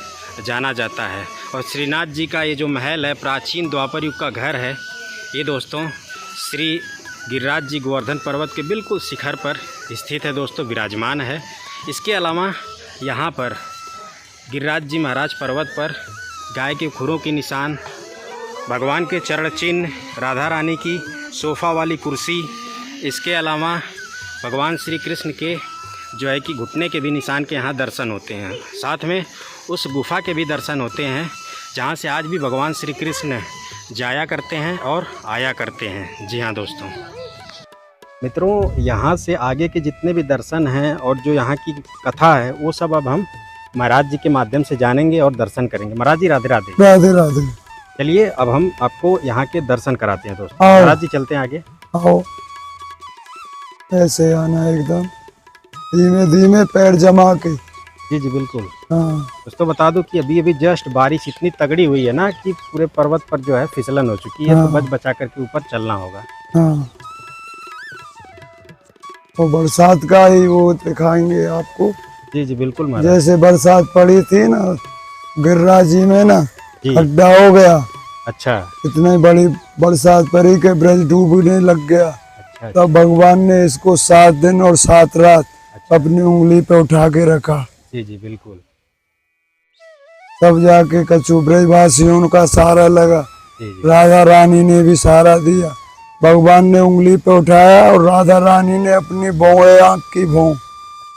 जाना जाता है। और श्रीनाथ जी का ये जो महल है प्राचीन द्वापर युग का घर है। ये दोस्तों श्री गिरिराज जी गोवर्धन पर्वत के बिल्कुल शिखर पर स्थित है दोस्तों, विराजमान है। इसके अलावा यहाँ पर गिरिराज जी महाराज पर्वत पर गाय के खुरों के निशान, भगवान के चरण चिन्ह, राधा रानी की सोफ़ा वाली कुर्सी, इसके अलावा भगवान श्री कृष्ण के जो है कि घुटने के भी निशान के यहाँ दर्शन होते हैं। साथ में उस गुफा के भी दर्शन होते हैं जहाँ से आज भी भगवान श्री कृष्ण जाया करते हैं और आया करते हैं। जी हाँ दोस्तों, मित्रों, यहाँ से आगे के जितने भी दर्शन हैं और जो यहाँ की कथा है वो सब अब हम महाराज जी के माध्यम से जानेंगे और दर्शन करेंगे। महाराज जी राधे राधे। राधे राधे। चलिए अब हम आपको यहाँ के दर्शन कराते हैं दोस्तों। आओ। महाराज जी चलते हैं आगे। आओ, ऐसे आना एकदम धीमे धीमे पैर जमा के। जी जी बिल्कुल। हाँ दोस्तों बता दूं कि अभी अभी जस्ट बारिश इतनी तगड़ी हुई है ना कि पूरे पर्वत पर जो है फिसलन हो चुकी है। हाँ। तो बच बचा करके ऊपर चलना होगा। हाँ, वो बरसात का ही वो दिखाएंगे आपको। जी जी बिल्कुल महाराज। जैसे बरसात पड़ी थी ना गिरिराज जी में ना, जी। खड्डा हो गया। अच्छा इतनी बड़ी बरसात पड़ी कि ब्रज डूबने लग गया। अच्छा। तब भगवान ने इसको 7 दिन और 7 रात अच्छा। अपनी उंगली पे उठा के रखा। जी जी बिल्कुल। तब जाके कछु ब्रजवासियों का सहारा लगा। जी जी। राधा रानी ने भी सहारा दिया। भगवान ने उंगली पे उठाया और राधा रानी ने अपनी भौं, आँख की भौं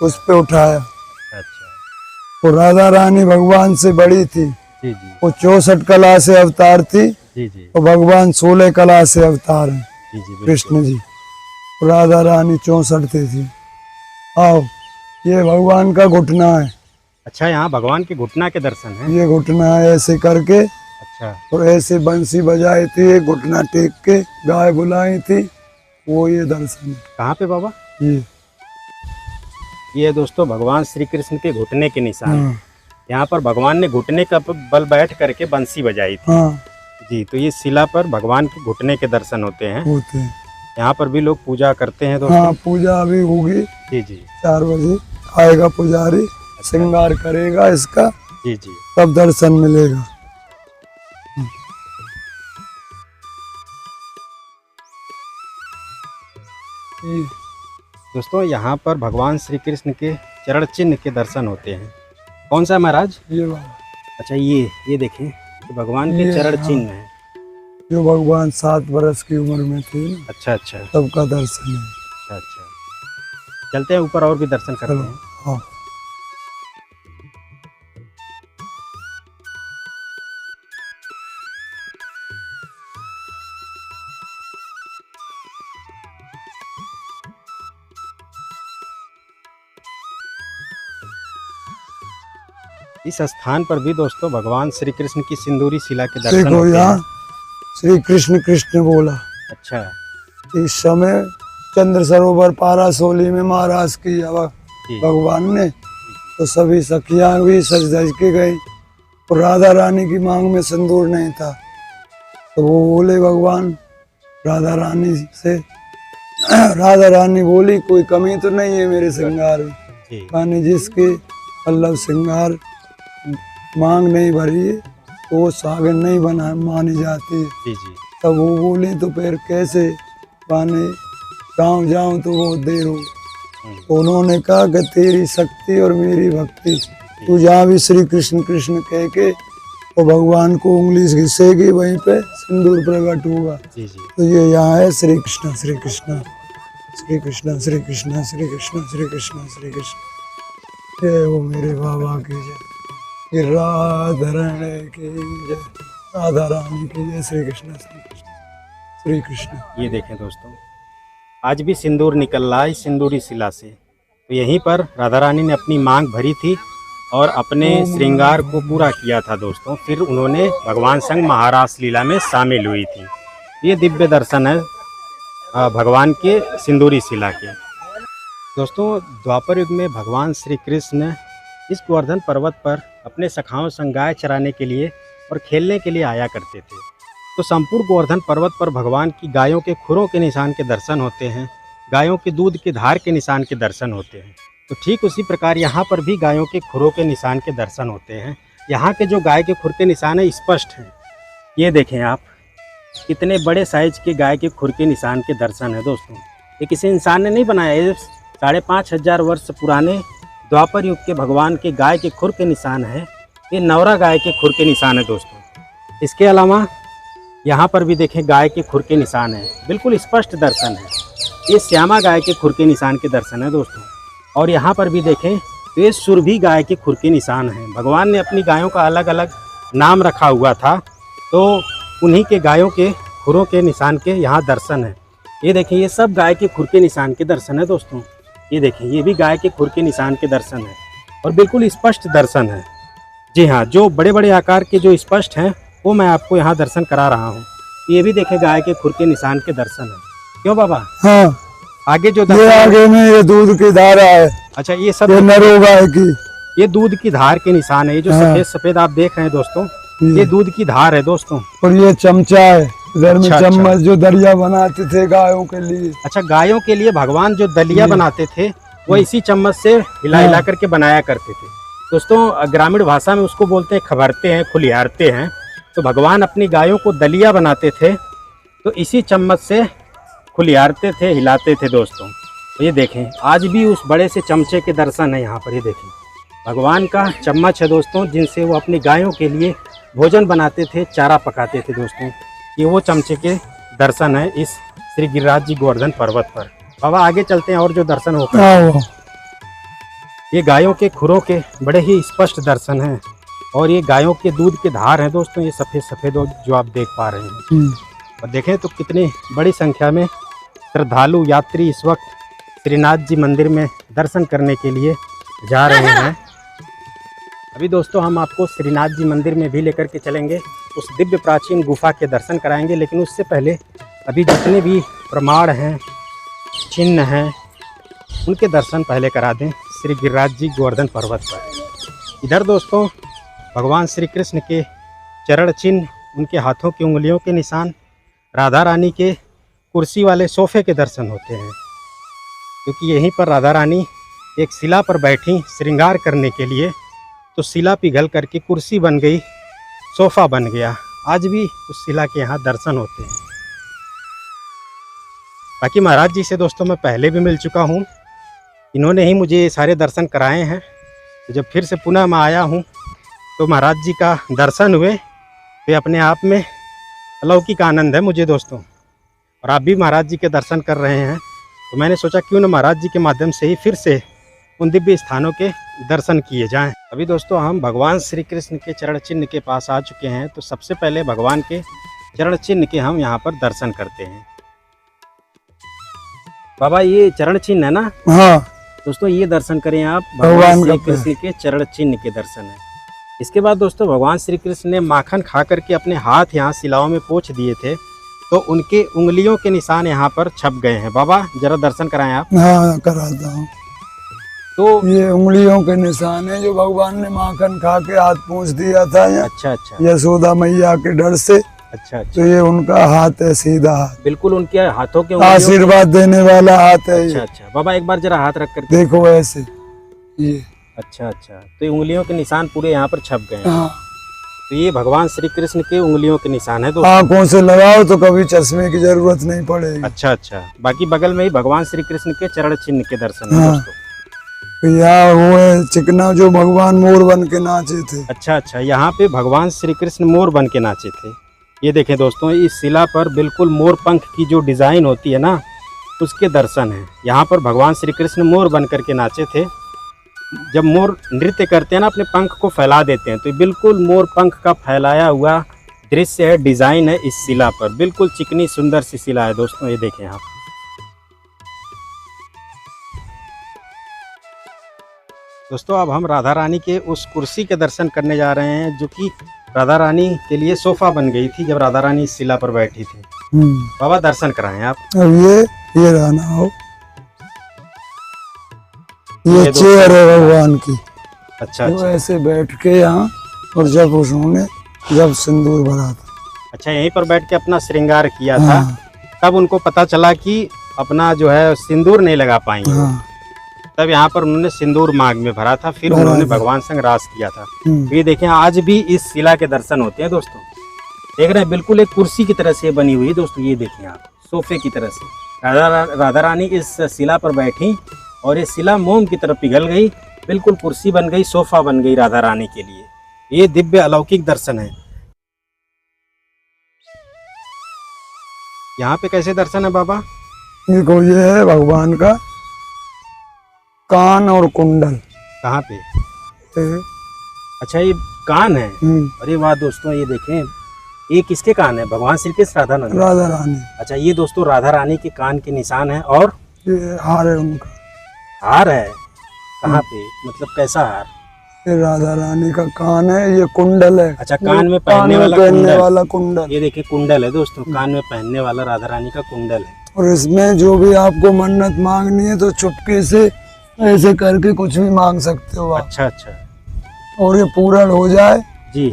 उस पे उठाया। अच्छा। और राधा रानी भगवान से बड़ी थी। जी जी। वो 64 कला से अवतार थी जी जी। और भगवान 16 कला से अवतार हैं जी जी बिल्कुल। कृष्ण जी। राधा रानी 64 थी। आओ, ये भगवान का घुटना है। अच्छा, यहाँ भगवान के घुटना के दर्शन हैं। ये घुटना है ऐसे करके। अच्छा। और ऐसे बंसी बजाई थी, एक घुटना टेक के गाय बुलाई थी, वो ये दर्शन है। कहाँ पे बाबा? ये दोस्तों भगवान श्री कृष्ण के घुटने के निशान। हाँ। यहाँ पर भगवान ने घुटने का बल बैठ करके बंसी बजाई थी। हाँ जी, तो ये शिला पर भगवान के घुटने के दर्शन होते हैं। होते हैं। यहाँ पर भी लोग पूजा करते हैं दोस्तों। हाँ, पूजा अभी होगी। जी जी। 4 बजे आएगा पुजारी, श्रृंगार करेगा इसका, जी जी। तब दर्शन मिलेगा। दोस्तों यहाँ पर भगवान श्री कृष्ण के चरण चिन्ह के दर्शन होते हैं। कौन सा महाराज? ये वाला अच्छा, ये देखें, ये भगवान के ये, चरण हाँ। चिन्ह है। जो भगवान 7 बरस की उम्र में थे ना, अच्छा अच्छा। तब का दर्शन है। अच्छा अच्छा, चलते हैं ऊपर और भी दर्शन करते चलो। हैं। हाँ, इस स्थान पर भी दोस्तों भगवान श्री कृष्ण की सिंदूरी शिला के दर्शन देखो होते हैं। यहाँ श्री कृष्ण कृष्ण बोला। अच्छा। इस समय चंद्र सरोवर पारासोली में महाराज की जी। भगवान ने, तो सभी सखियां भी सज धज के गई। और राधा रानी की मांग में सिंदूर नहीं था, तो वो बोले भगवान राधा रानी से, राधा रानी बोली कोई कमी तो नहीं है मेरे श्रृंगार में। जी। कहानी जिसके मतलब श्रृंगार मांग नहीं भरी है तो वो सागन नहीं बना मानी जाती है। जी जी। तब वो बोले तो फिर कैसे पाने गाँव जाऊं तो वो देर हो। तो उन्होंने कहा कि तेरी शक्ति और मेरी भक्ति, तू जहाँ भी श्री कृष्ण कृष्ण कह के तो भगवान को उंगली से घिसेगी, वहीं पे सिंदूर प्रकट होगा। जी जी। तो ये यहाँ है श्री कृष्ण श्री कृष्ण श्री कृष्ण श्री कृष्ण श्री कृष्ण श्री कृष्ण श्री कृष्ण। जय हो मेरे बाबा की जय, राधा रानी की जय, राधा रानी की जय। श्री कृष्ण श्री कृष्ण श्री कृष्ण। ये देखें दोस्तों, आज भी सिंदूर निकल रहा है सिंदूरी शिला से। तो यहीं पर राधा रानी ने अपनी मांग भरी थी और अपने श्रृंगार को पूरा किया था दोस्तों। फिर उन्होंने भगवान संग महारास लीला में शामिल हुई थी। ये दिव्य दर्शन है भगवान के सिंदूरी शिला के। दोस्तों द्वापर युग में भगवान श्री कृष्ण इस गोवर्धन पर्वत पर अपने सखाओं संग गाय चराने के लिए और खेलने के लिए आया करते थे। तो संपूर्ण गोवर्धन पर्वत पर भगवान की गायों के खुरों के निशान के दर्शन होते हैं, गायों के दूध के धार के निशान के दर्शन होते हैं। तो ठीक उसी प्रकार यहाँ पर भी गायों के खुरों के निशान के दर्शन होते हैं। यहाँ के जो गाय के खुर के निशान है स्पष्ट हैं। ये देखें आप, कितने बड़े साइज के गाय के खुर के निशान के दर्शन है दोस्तों। ये किसी इंसान ने नहीं बनाया, ये 5,500 वर्ष पुराने द्वापर युग के भगवान के गाय के खुर के निशान है। ये नवरा गाय के खुर के निशान है दोस्तों। इसके अलावा यहाँ पर भी देखें गाय के खुर के निशान है, बिल्कुल स्पष्ट दर्शन है। ये श्यामा गाय के खुर के निशान के दर्शन है दोस्तों। और यहाँ पर भी देखें तो ये सुरभि गाय के खुर के निशान हैं। भगवान ने अपनी गायों का अलग अलग नाम रखा हुआ था, तो उन्हीं के गायों के खुरों के निशान के यहाँ दर्शन है। ये देखें, ये सब गाय के खुर के निशान के दर्शन है दोस्तों। ये देखें, ये भी गाय के खुर के निशान के दर्शन है और बिल्कुल स्पष्ट दर्शन है। जी हाँ, जो बड़े बड़े आकार के जो स्पष्ट हैं वो मैं आपको यहाँ दर्शन करा रहा हूँ। ये भी देखें, गाय के खुर के निशान के दर्शन है। क्यों बाबा? हाँ, आगे जो ये दर्शन आगे में ये दूध की धारा है। अच्छा, ये सब ये नरो गाय की, ये दूध की धार के निशान है। ये जो हाँ। सफेद सफेद आप देख रहे हैं दोस्तों, ये दूध की धार है दोस्तों। और ये चमचा है, इधर में अच्छा, चम्मच जो दरिया बनाते थे गायों के लिए। अच्छा, गायों के लिए भगवान जो दलिया बनाते थे वो इसी चम्मच से हिला हिला करके बनाया करते थे दोस्तों। ग्रामीण भाषा में उसको बोलते हैं खबरते हैं, खुलियारते हैं। तो भगवान अपनी गायों को दलिया बनाते थे तो इसी चम्मच से खुलियारते थे, हिलाते थे दोस्तों। तो ये देखें, आज भी उस बड़े से चमचे के दर्शन है यहाँ पर। ये देखें, भगवान का चम्मच है दोस्तों, जिनसे वो अपनी गायों के लिए भोजन बनाते थे, चारा पकाते थे दोस्तों। ये वो चमचे के दर्शन है इस श्री गिरिराज जी गोवर्धन पर्वत पर। बाबा आगे चलते हैं और जो दर्शन होकर हाँ, ये गायों के खुरों के बड़े ही स्पष्ट दर्शन हैं और ये गायों के दूध के धार हैं दोस्तों। ये सफ़ेद सफ़ेद जो आप देख पा रहे हैं। और देखें तो कितनी बड़ी संख्या में श्रद्धालु यात्री इस वक्त श्रीनाथ जी मंदिर में दर्शन करने के लिए जा रहे हैं। अभी दोस्तों हम आपको श्रीनाथ जी मंदिर में भी लेकर के चलेंगे, उस दिव्य प्राचीन गुफा के दर्शन कराएंगे। लेकिन उससे पहले अभी जितने भी प्रमाण हैं, चिन्ह हैं, उनके दर्शन पहले करा दें श्री गिरिराज जी गोवर्धन पर्वत पर। इधर दोस्तों भगवान श्री कृष्ण के चरण चिन्ह, उनके हाथों की उंगलियों के निशान, राधा रानी के कुर्सी वाले सोफे के दर्शन होते हैं, क्योंकि यहीं पर राधा रानी एक शिला पर बैठी श्रृंगार करने के लिए। तो शिला पिघल करके कुर्सी बन गई, सोफ़ा बन गया। आज भी उस शिला के यहाँ दर्शन होते हैं। बाकी महाराज जी से दोस्तों मैं पहले भी मिल चुका हूँ, इन्होंने ही मुझे ये सारे दर्शन कराए हैं। तो जब फिर से पुनः मैं आया हूँ तो महाराज जी का दर्शन हुए, तो ये अपने आप में अलौकिक आनंद है मुझे दोस्तों। और आप भी महाराज जी के दर्शन कर रहे हैं, तो मैंने सोचा क्यों न महाराज जी के माध्यम से ही फिर से उन दिव्य स्थानों के दर्शन किए जाएं। अभी दोस्तों हम भगवान श्री कृष्ण के चरण चिन्ह के पास आ चुके हैं। तो सबसे पहले भगवान के चरण चिन्ह के हम यहाँ पर दर्शन करते हैं। बाबा ये चरण चिन्ह है ना? हाँ दोस्तों ये दर्शन करें आप, भगवान भगवान का श्री कृष्ण के चरण चिन्ह के दर्शन है। इसके बाद दोस्तों भगवान श्री कृष्ण ने माखन खा करके अपने हाथ यहाँ शिलाओं में पोंछ दिए थे, तो उनके उंगलियों के निशान यहाँ पर छप गए हैं। बाबा जरा दर्शन कराएं आप। हाँ, कराता हूँ। तो ये उंगलियों के निशान है जो भगवान ने माखन खा के हाथ पोंछ दिया था यहाँ, अच्छा अच्छा यशोदा मैया के डर से। अच्छा अच्छा, तो ये उनका हाथ है, सीधा हाथ, बिल्कुल उनके हाथों के उंगलियों आशीर्वाद देने वाला हाथ है अच्छा ये। अच्छा बाबा एक बार जरा हाथ रख करके देखो ऐसे ये। अच्छा अच्छा, तो ये उंगलियों के निशान पूरे यहाँ पर छप गए हैं। हाँ, तो ये भगवान श्री कृष्ण के उंगलियों के निशान है दोस्तों। आँखों से लगाओ तो कभी चश्मे की जरूरत नहीं पड़ेगी। अच्छा अच्छा, बाकी बगल में ही भगवान श्री कृष्ण के चरण चिन्ह के दर्शन है हाँ। दोस्तों। तो यहाँ वो है चिकना जो भगवान मोर बन के नाचे थे। अच्छा अच्छा, यहाँ पे भगवान श्री कृष्ण मोर बन के नाचे थे। ये देखें दोस्तों, इस शिला पर बिल्कुल मोर पंख की जो डिज़ाइन होती है ना, उसके दर्शन है। यहाँ पर भगवान श्री कृष्ण मोर बन करके नाचे थे। जब मोर नृत्य करते हैं ना, अपने पंख को फैला देते हैं, तो बिल्कुल मोर पंख का फैलाया हुआ दृश्य है, डिज़ाइन है इस शिला पर। बिल्कुल चिकनी सुंदर सी शिला है दोस्तों, ये देखें आप। दोस्तों अब हम राधा रानी के उस कुर्सी के दर्शन करने जा रहे हैं, जो कि राधा रानी के लिए सोफा बन गई थी जब राधा रानी इस शिला पर बैठी थी। बाबा दर्शन कराएं आप। अब ये रहना हो, ये चेयर है भगवान की। अच्छा वो अच्छा ऐसे बैठ के यहाँ, और जब उन्होंने जब सिंदूर भरा था, अच्छा, यहीं पर बैठ के अपना श्रृंगार किया था। हाँ, तब उनको पता चला कि अपना जो है सिंदूर नहीं लगा पाएंगे, हाँ, तब यहाँ पर उन्होंने सिंदूर मांग में भरा था, फिर उन्होंने भगवान संग रास किया था। तो ये देखें, आज भी इस शिला के दर्शन होते हैं दोस्तों। देख रहे हैं, बिल्कुल एक कुर्सी की तरह से बनी हुई है दोस्तों। ये देखिए आप, सोफे की तरह से राधा रानी इस शिला पर बैठी और ये शिला मोम की तरफ पिघल गई, बिल्कुल कुर्सी बन गई, सोफा बन गई राधा रानी के लिए। ये दिव्य अलौकिक दर्शन है। यहाँ पे कैसे दर्शन है बाबा? देखो ये है भगवान का कान और कुंडल। कहाँ पे? ए, अच्छा ये कान है। हम्म, अरे वाह दोस्तों, ये देखें, ये किसके कान है? भगवान श्री कृष्ण, राधा रानी? राधा रानी। अच्छा, ये दोस्तों राधा रानी के कान के निशान है। और ये हार है उनका। हार है? कहाँ पे, मतलब कैसा हार? ये राधा रानी का कान है, ये कुंडल है। अच्छा, कान में कान पहनने में वाला पहनने कुंडल। वाला कुंडल। ये देखिए कुंडल है दोस्तों, कान में पहनने वाला राधा रानी का कुंडल है। और इसमें जो भी आपको मन्नत मांगनी है तो चुपके से ऐसे करके कुछ भी मांग सकते हो आप। अच्छा अच्छा और ये पूर्ण हो जाए जी।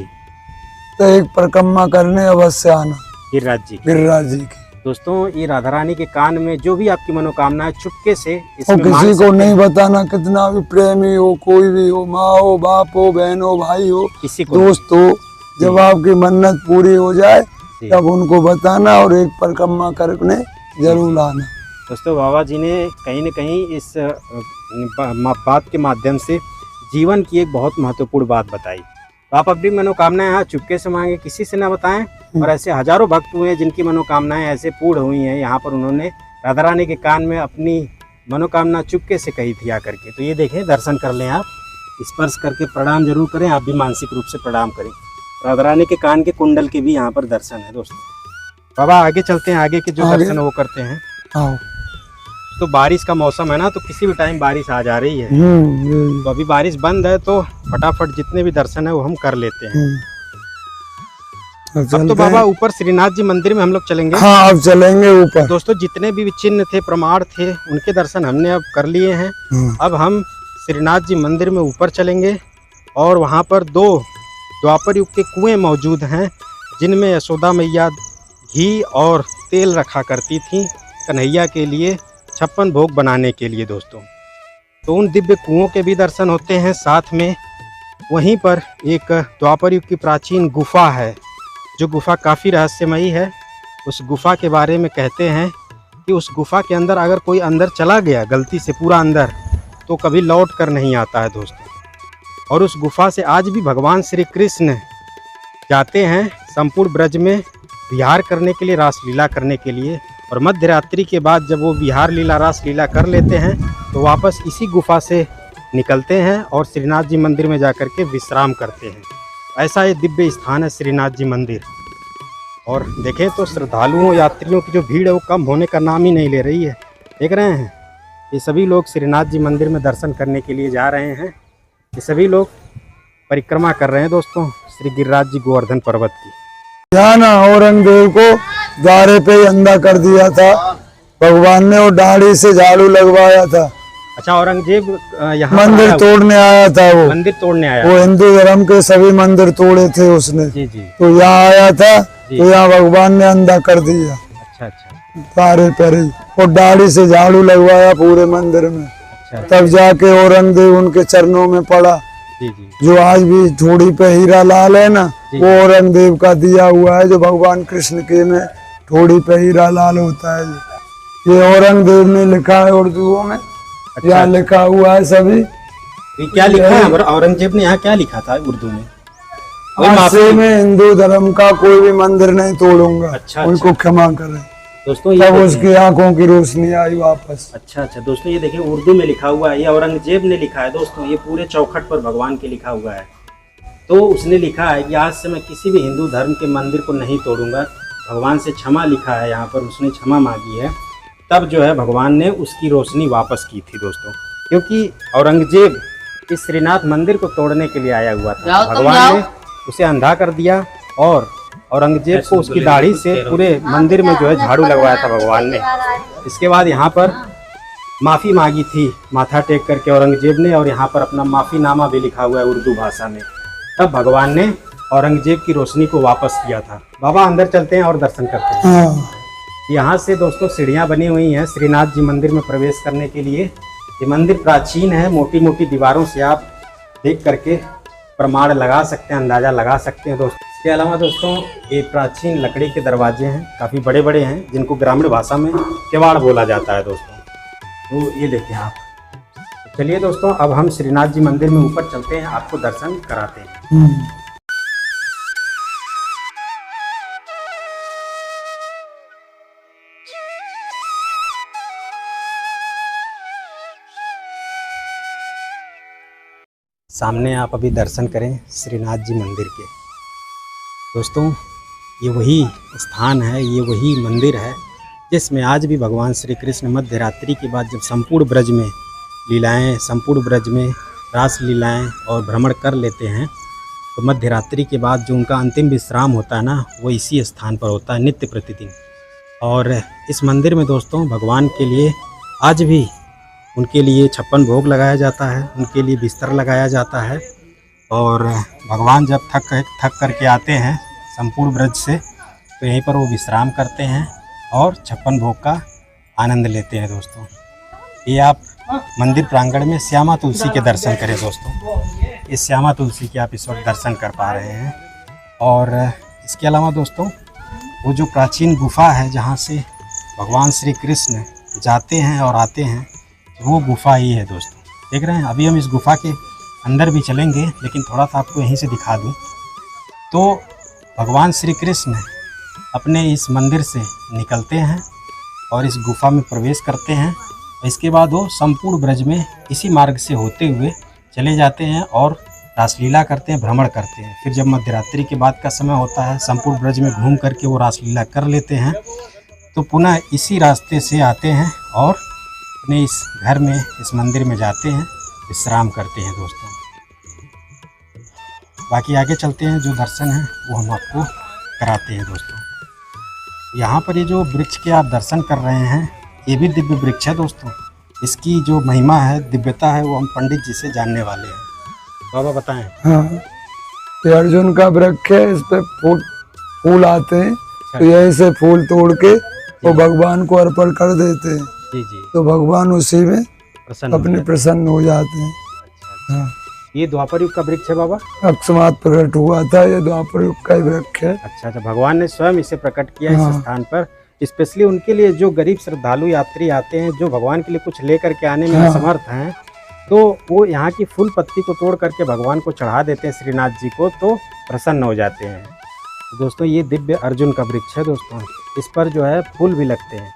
तो एक परिक्रमा करने अवश्य आना गिरिराज जी। गिरिराज जी की। दोस्तों ये राधा रानी के कान में जो भी आपकी मनोकामना है चुपके से और इसमें मांग किसी को सकते नहीं हैं। बताना, कितना भी प्रेमी हो, कोई भी हो, माँ हो, बाप हो, बहन हो, भाई हो, किसी को दोस्त हो, जब आपकी मन्नत पूरी हो जाए जी। तब उनको बताना और एक परिक्रमा करने जरूर आना। दोस्तों बाबा जी ने कहीं न कहीं इस बात के माध्यम से जीवन की एक बहुत महत्वपूर्ण बात बताई। तो आप अपनी मनोकामनाएं यहाँ चुपके से मांगे, किसी से ना बताएं। और ऐसे हजारों भक्त हुए हैं जिनकी मनोकामनाएं ऐसे पूर्ण हुई हैं, यहाँ पर उन्होंने राधा रानी के कान में अपनी मनोकामना चुपके से कही थी आकर के। तो ये देखें, दर्शन कर लें आप, स्पर्श करके प्रणाम जरूर करें, आप भी मानसिक रूप से प्रणाम करें। राधा रानी के कान के कुंडल के भी यहाँ पर दर्शन है दोस्तों। बाबा आगे चलते हैं, आगे के जो आगे? दर्शन है वो करते हैं। आओ। तो बारिश का मौसम है ना, तो किसी भी टाइम बारिश आ जा रही है। तो अभी बारिश बंद है तो फटाफट जितने भी दर्शन है वो हम कर लेते हैं। अब तो बाबा ऊपर श्रीनाथ जी मंदिर में हम लोग चलेंगे। हाँ, अब चलेंगे ऊपर। दोस्तों जितने भी चिन्ह थे, प्रमाण थे, उनके दर्शन हमने अब कर लिए हैं। अब हम श्रीनाथ जी मंदिर में ऊपर चलेंगे और वहाँ पर 2 द्वापर युग के कुएं मौजूद हैं, जिनमें यशोदा मैया घी और तेल रखा करती थी कन्हैया के लिए 56 भोग बनाने के लिए दोस्तों। तो उन दिव्य कुओं के भी दर्शन होते हैं। साथ में वहीं पर एक द्वापर युग की प्राचीन गुफा है, जो गुफा काफ़ी रहस्यमयी है। उस गुफा के बारे में कहते हैं कि उस गुफा के अंदर अगर कोई अंदर चला गया गलती से पूरा अंदर, तो कभी लौट कर नहीं आता है दोस्तों। और उस गुफा से आज भी भगवान श्री कृष्ण जाते हैं संपूर्ण ब्रज में विहार करने के लिए, रासलीला करने के लिए। और मध्य रात्रि के बाद जब वो विहार लीला, रासलीला कर लेते हैं तो वापस इसी गुफा से निकलते हैं और श्रीनाथ जी मंदिर में जाकर के विश्राम करते हैं। ऐसा ये दिव्य स्थान है श्रीनाथ जी मंदिर। और देखें तो श्रद्धालुओं, यात्रियों की जो भीड़ है वो कम होने का नाम ही नहीं ले रही है। देख रहे हैं, ये सभी लोग श्रीनाथ जी मंदिर में दर्शन करने के लिए जा रहे हैं। ये सभी लोग परिक्रमा कर रहे हैं दोस्तों श्री गिरिराज जी गोवर्धन पर्वत की। यहाँ ना औरंगजेब को द्वारे पे ही अंधा कर दिया था भगवान ने, और दाढ़ी से झाड़ू लगवाया था। अच्छा, औरंगजेब यहाँ मंदिर तोड़ने आया था वो। मंदिर तोड़ने आया? वो हिंदू धर्म के सभी मंदिर तोड़े थे उसने। जी जी। तो यहाँ आया था तो यहाँ भगवान ने अंधा कर दिया अच्छा अच्छा। द्वारे पर ही, और दाढ़ी से झाड़ू लगवाया पूरे मंदिर में। अच्छा। तब जाके औरंगजेब उनके चरणों में पड़ा। जी जी। जो आज भी ठोड़ी पे हीरा लाल है ना, वो औरंगजेब का दिया हुआ है, जो भगवान कृष्ण के में ठोड़ी पे हीरा लाल होता है। ये औरंगजेब ने लिखा है उर्दुओं में। अच्छा, यहाँ लिखा हुआ है सभी। ये क्या लिखा है औरंगजेब ने यहाँ, क्या लिखा था उर्दू में? आज से मैं हिंदू धर्म का कोई भी मंदिर नहीं तोड़ूंगा। अच्छा, उनको क्षमा करें। दोस्तों तब उसकी आंखों की रोशनी आई वापस। अच्छा अच्छा। दोस्तों ये देखिए उर्दू में लिखा हुआ है, ये औरंगजेब ने लिखा है दोस्तों। ये पूरे चौखट पर भगवान के लिखा हुआ है। तो उसने लिखा है कि आज से मैं किसी भी हिंदू धर्म के मंदिर को नहीं तोड़ूंगा। भगवान से क्षमा लिखा है यहाँ पर, उसने क्षमा मांगी है। तब जो है भगवान ने उसकी रोशनी वापस की थी दोस्तों, क्योंकि औरंगजेब इस श्रीनाथ मंदिर को तोड़ने के लिए आया हुआ था। भगवान ने उसे अंधा कर दिया और औरंगजेब को उसकी दाढ़ी से पूरे मंदिर में जो है झाड़ू लगवाया था भगवान ने। इसके बाद यहाँ पर माफ़ी मांगी थी माथा टेक करके औरंगजेब ने, और यहाँ पर अपना माफ़ीनामा भी लिखा हुआ है उर्दू भाषा में। तब भगवान ने औरंगजेब की रोशनी को वापस किया था। बाबा अंदर चलते हैं और दर्शन करते हैं। यहाँ से दोस्तों सीढ़ियाँ बनी हुई हैं श्रीनाथ जी मंदिर में प्रवेश करने के लिए। ये मंदिर प्राचीन है, मोटी मोटी दीवारों से आप देख करके प्रमाण लगा सकते हैं, अंदाज़ा लगा सकते हैं दोस्तों। इसके अलावा दोस्तों ये प्राचीन लकड़ी के दरवाजे हैं, काफ़ी बड़े बड़े हैं, जिनको ग्रामीण भाषा में केवाड़ बोला जाता है दोस्तों। तो ये देखें आप। चलिए दोस्तों अब हम श्रीनाथ जी मंदिर में ऊपर चलते हैं, आपको दर्शन कराते हैं। सामने आप अभी दर्शन करें श्रीनाथ जी मंदिर के। दोस्तों ये वही स्थान है, ये वही मंदिर है जिसमें आज भी भगवान श्री कृष्ण मध्य रात्रि के बाद जब संपूर्ण ब्रज में लीलाएं, संपूर्ण ब्रज में रास लीलाएं और भ्रमण कर लेते हैं, तो मध्य रात्रि के बाद जो उनका अंतिम विश्राम होता है ना, वो इसी स्थान पर होता है नित्य प्रतिदिन। और इस मंदिर में दोस्तों भगवान के लिए आज भी उनके लिए 56 भोग लगाया जाता है, उनके लिए बिस्तर लगाया जाता है। और भगवान जब थक करके आते हैं संपूर्ण ब्रज से, तो यहीं पर वो विश्राम करते हैं और 56 भोग का आनंद लेते हैं। दोस्तों ये आप मंदिर प्रांगण में श्यामा तुलसी के दर्शन करें। दोस्तों इस श्यामा तुलसी के आप इस वक्त दर्शन कर पा रहे हैं। और इसके अलावा दोस्तों वो जो प्राचीन गुफा है जहाँ से भगवान श्री कृष्ण जाते हैं और आते हैं, वो गुफा ही है। दोस्तों देख रहे हैं, अभी हम इस गुफा के अंदर भी चलेंगे, लेकिन थोड़ा सा आपको यहीं से दिखा दूं तो भगवान श्री कृष्ण अपने इस मंदिर से निकलते हैं और इस गुफा में प्रवेश करते हैं। इसके बाद वो संपूर्ण ब्रज में इसी मार्ग से होते हुए चले जाते हैं और रासलीला करते हैं, भ्रमण करते हैं। फिर जब मध्यरात्रि के बाद का समय होता है, संपूर्ण ब्रज में घूम करके वो रासलीला कर लेते हैं, तो पुनः इसी रास्ते से आते हैं और अपने इस घर में, इस मंदिर में जाते हैं, विश्राम करते हैं। दोस्तों बाकी आगे चलते हैं, जो दर्शन है वो हम आपको कराते हैं। दोस्तों यहाँ पर ये जो वृक्ष के आप दर्शन कर रहे हैं, ये भी दिव्य वृक्ष है। दोस्तों इसकी जो महिमा है, दिव्यता है, वो हम पंडित जी से जानने वाले हैं। बाबा बताएं। हाँ, ये अर्जुन का वृक्ष है, इस पे फूल आते हैं, तो यही से फूल तोड़ के वो भगवान को अर्पण कर देते हैं। जी जी, तो भगवान उसी में प्रसन्न प्रसन्न हो जाते हैं। हाँ, ये द्वापर युग का वृक्ष है बाबा। अकस्मात प्रकट हुआ था, ये द्वापर युग का ही वृक्ष है। अच्छा, भगवान ने स्वयं इसे प्रकट किया इस स्थान पर, स्पेशली उनके लिए जो गरीब श्रद्धालु यात्री आते हैं, जो भगवान के लिए कुछ लेकर के आने में असमर्थ हैं, तो वो यहाँ की फूल पत्ती को तोड़ करके भगवान को चढ़ा देते हैं श्रीनाथ जी को, तो प्रसन्न हो जाते हैं। दोस्तों ये दिव्य अर्जुन का वृक्ष है। दोस्तों इस पर जो है फूल भी लगते हैं,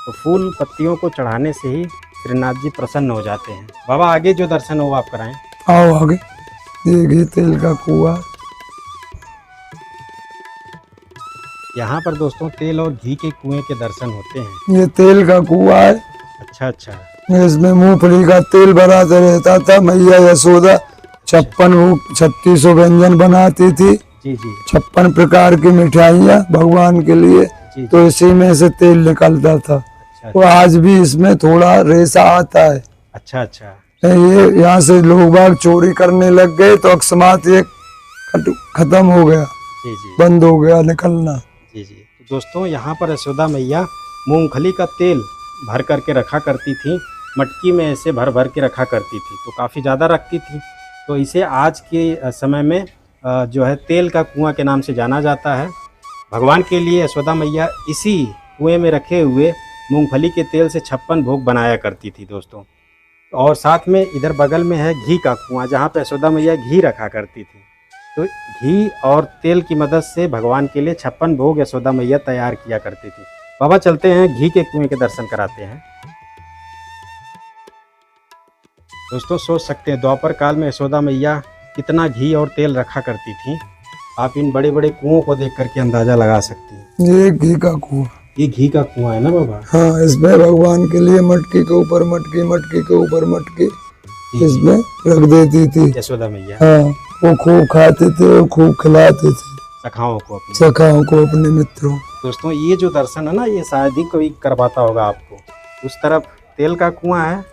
तो फूल पत्तियों को चढ़ाने से ही श्रीनाथ जी प्रसन्न हो जाते हैं। बाबा आगे जो दर्शन हो वो आप कराएं। आओ आगे, ये घी तेल का कुआं। यहाँ पर दोस्तों तेल और घी के कुएं के दर्शन होते हैं। ये तेल का कुआं है। अच्छा अच्छा, इसमें मूंगफली का तेल भराते रहता था। मैया यशोदा 36 व्यंजन बनाती थी, जी जी, 56 प्रकार की मिठाइयाँ भगवान के लिए, जी, तो इसी में से तेल निकलता था। अच्छा, तो आज भी इसमें थोड़ा रेसा आता है। अच्छा अच्छा, ये यहाँ से लोग बाग चोरी करने लग गए, तो अकस्मात ये खत्म हो गया, जी जी, बंद हो गया निकलना। जी जी। तो दोस्तों यहाँ पर यशोदा मैया मूंगफली का तेल भर करके रखा करती थी, मटकी में ऐसे भर भर के रखा करती थी, तो काफ़ी ज़्यादा रखती थी। तो इसे आज के समय में जो है तेल का कुआं के नाम से जाना जाता है। भगवान के लिए यशोदा मैया इसी कुएं में रखे हुए मूंगफली के तेल से 56 भोग बनाया करती थी। दोस्तों और साथ में इधर बगल में है घी का कुआं, जहाँ पे यशोदा मैया घी रखा करती थी। तो घी और तेल की मदद से भगवान के लिए 56 भोग यशोदा मैया तैयार किया करती थी। बाबा चलते हैं, घी के कुएं के दर्शन कराते हैं। दोस्तों सोच सकते हैं द्वापर काल में यशोदा मैया कितना घी और तेल रखा करती थी। आप इन बड़े बड़े कुओं को देख करके अंदाजा लगा सकते हैं। ये घी का कुआं, ये घी का कुआं है ना बाबा। हाँ, इसमें भगवान के लिए मटकी के ऊपर मटकी, मटकी के ऊपर मटकी इसमें रख देती थी यशोदा मैया। हाँ, वो खूब खाते थे और खूब खिलाते थे सखाओं को, अपने सखाओं को, अपने मित्रों। दोस्तों ये जो दर्शन है ना, ये शायद ही कोई करवाता होगा आपको। उस तरफ तेल का कुआं है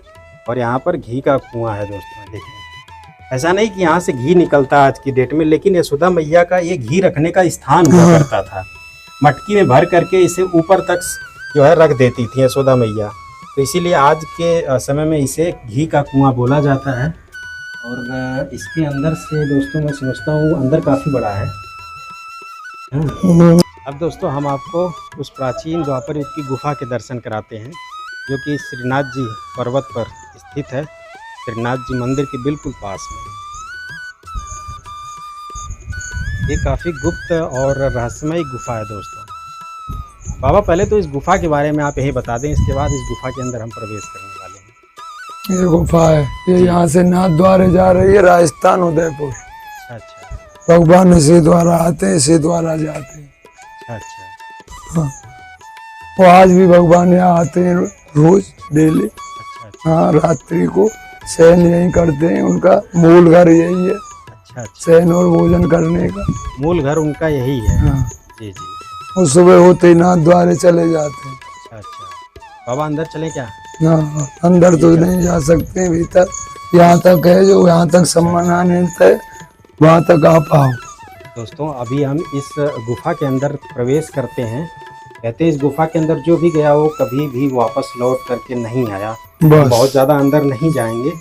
और यहाँ पर घी का कुआं है। दोस्तों देखिए, ऐसा नहीं कि यहाँ से घी निकलता आज की डेट में, लेकिन यशोदा मैया का ये घी रखने का स्थान हुआ करता था। मटकी में भर करके इसे ऊपर तक जो है रख देती थी यशोदा मैया, तो इसीलिए आज के समय में इसे घी का कुआं बोला जाता है। और इसके अंदर से दोस्तों मैं समझता हूँ अंदर काफ़ी बड़ा है। अब दोस्तों हम आपको उस प्राचीन द्वापर युग की गुफा के दर्शन कराते हैं, जो कि श्रीनाथ जी पर्वत पर स्थित है, श्रीनाथ जी मंदिर के बिल्कुल पास में। ये काफ़ी गुप्त और रहस्यमय गुफा है। दोस्तों बाबा पहले तो इस गुफा के बारे में आप यही बता दें, इसके बाद इस गुफा के अंदर हम प्रवेश करने वाले हैं। ये गुफा है, ये यहाँ से नाथ द्वारे जा रही है राजस्थान उदयपुर। अच्छा अच्छा भगवान इसी द्वारा आते हैं, इसी द्वारा जाते हैं। अच्छा अच्छा हाँ, वो आज भी भगवान यहाँ आते हैं रोज डेली। अच्छा अच्छा हाँ, रात्रि को शयन यही करते हैं, उनका मूल घर यही है, अच्छा अच्छा। शयन और भोजन करने का। मूल घर उनका यही है। हाँ, जी जी। और सुबह होते ही नाथ द्वारे चले जाते हैं। अच्छा अच्छा। बाबा अंदर चले क्या? ना, अंदर तो नहीं जा सकते भीतर, यहाँ तक है जो यहाँ तक सम्मानित है, वहाँ तक आप आओ। दोस्तों अभी हम इस गुफा के अंदर प्रवेश करते हैं। कहते हैं इस गुफा के अंदर जो भी गया वो कभी भी वापस लौट करके नहीं आया। बस बहुत ज़्यादा अंदर नहीं जाएंगे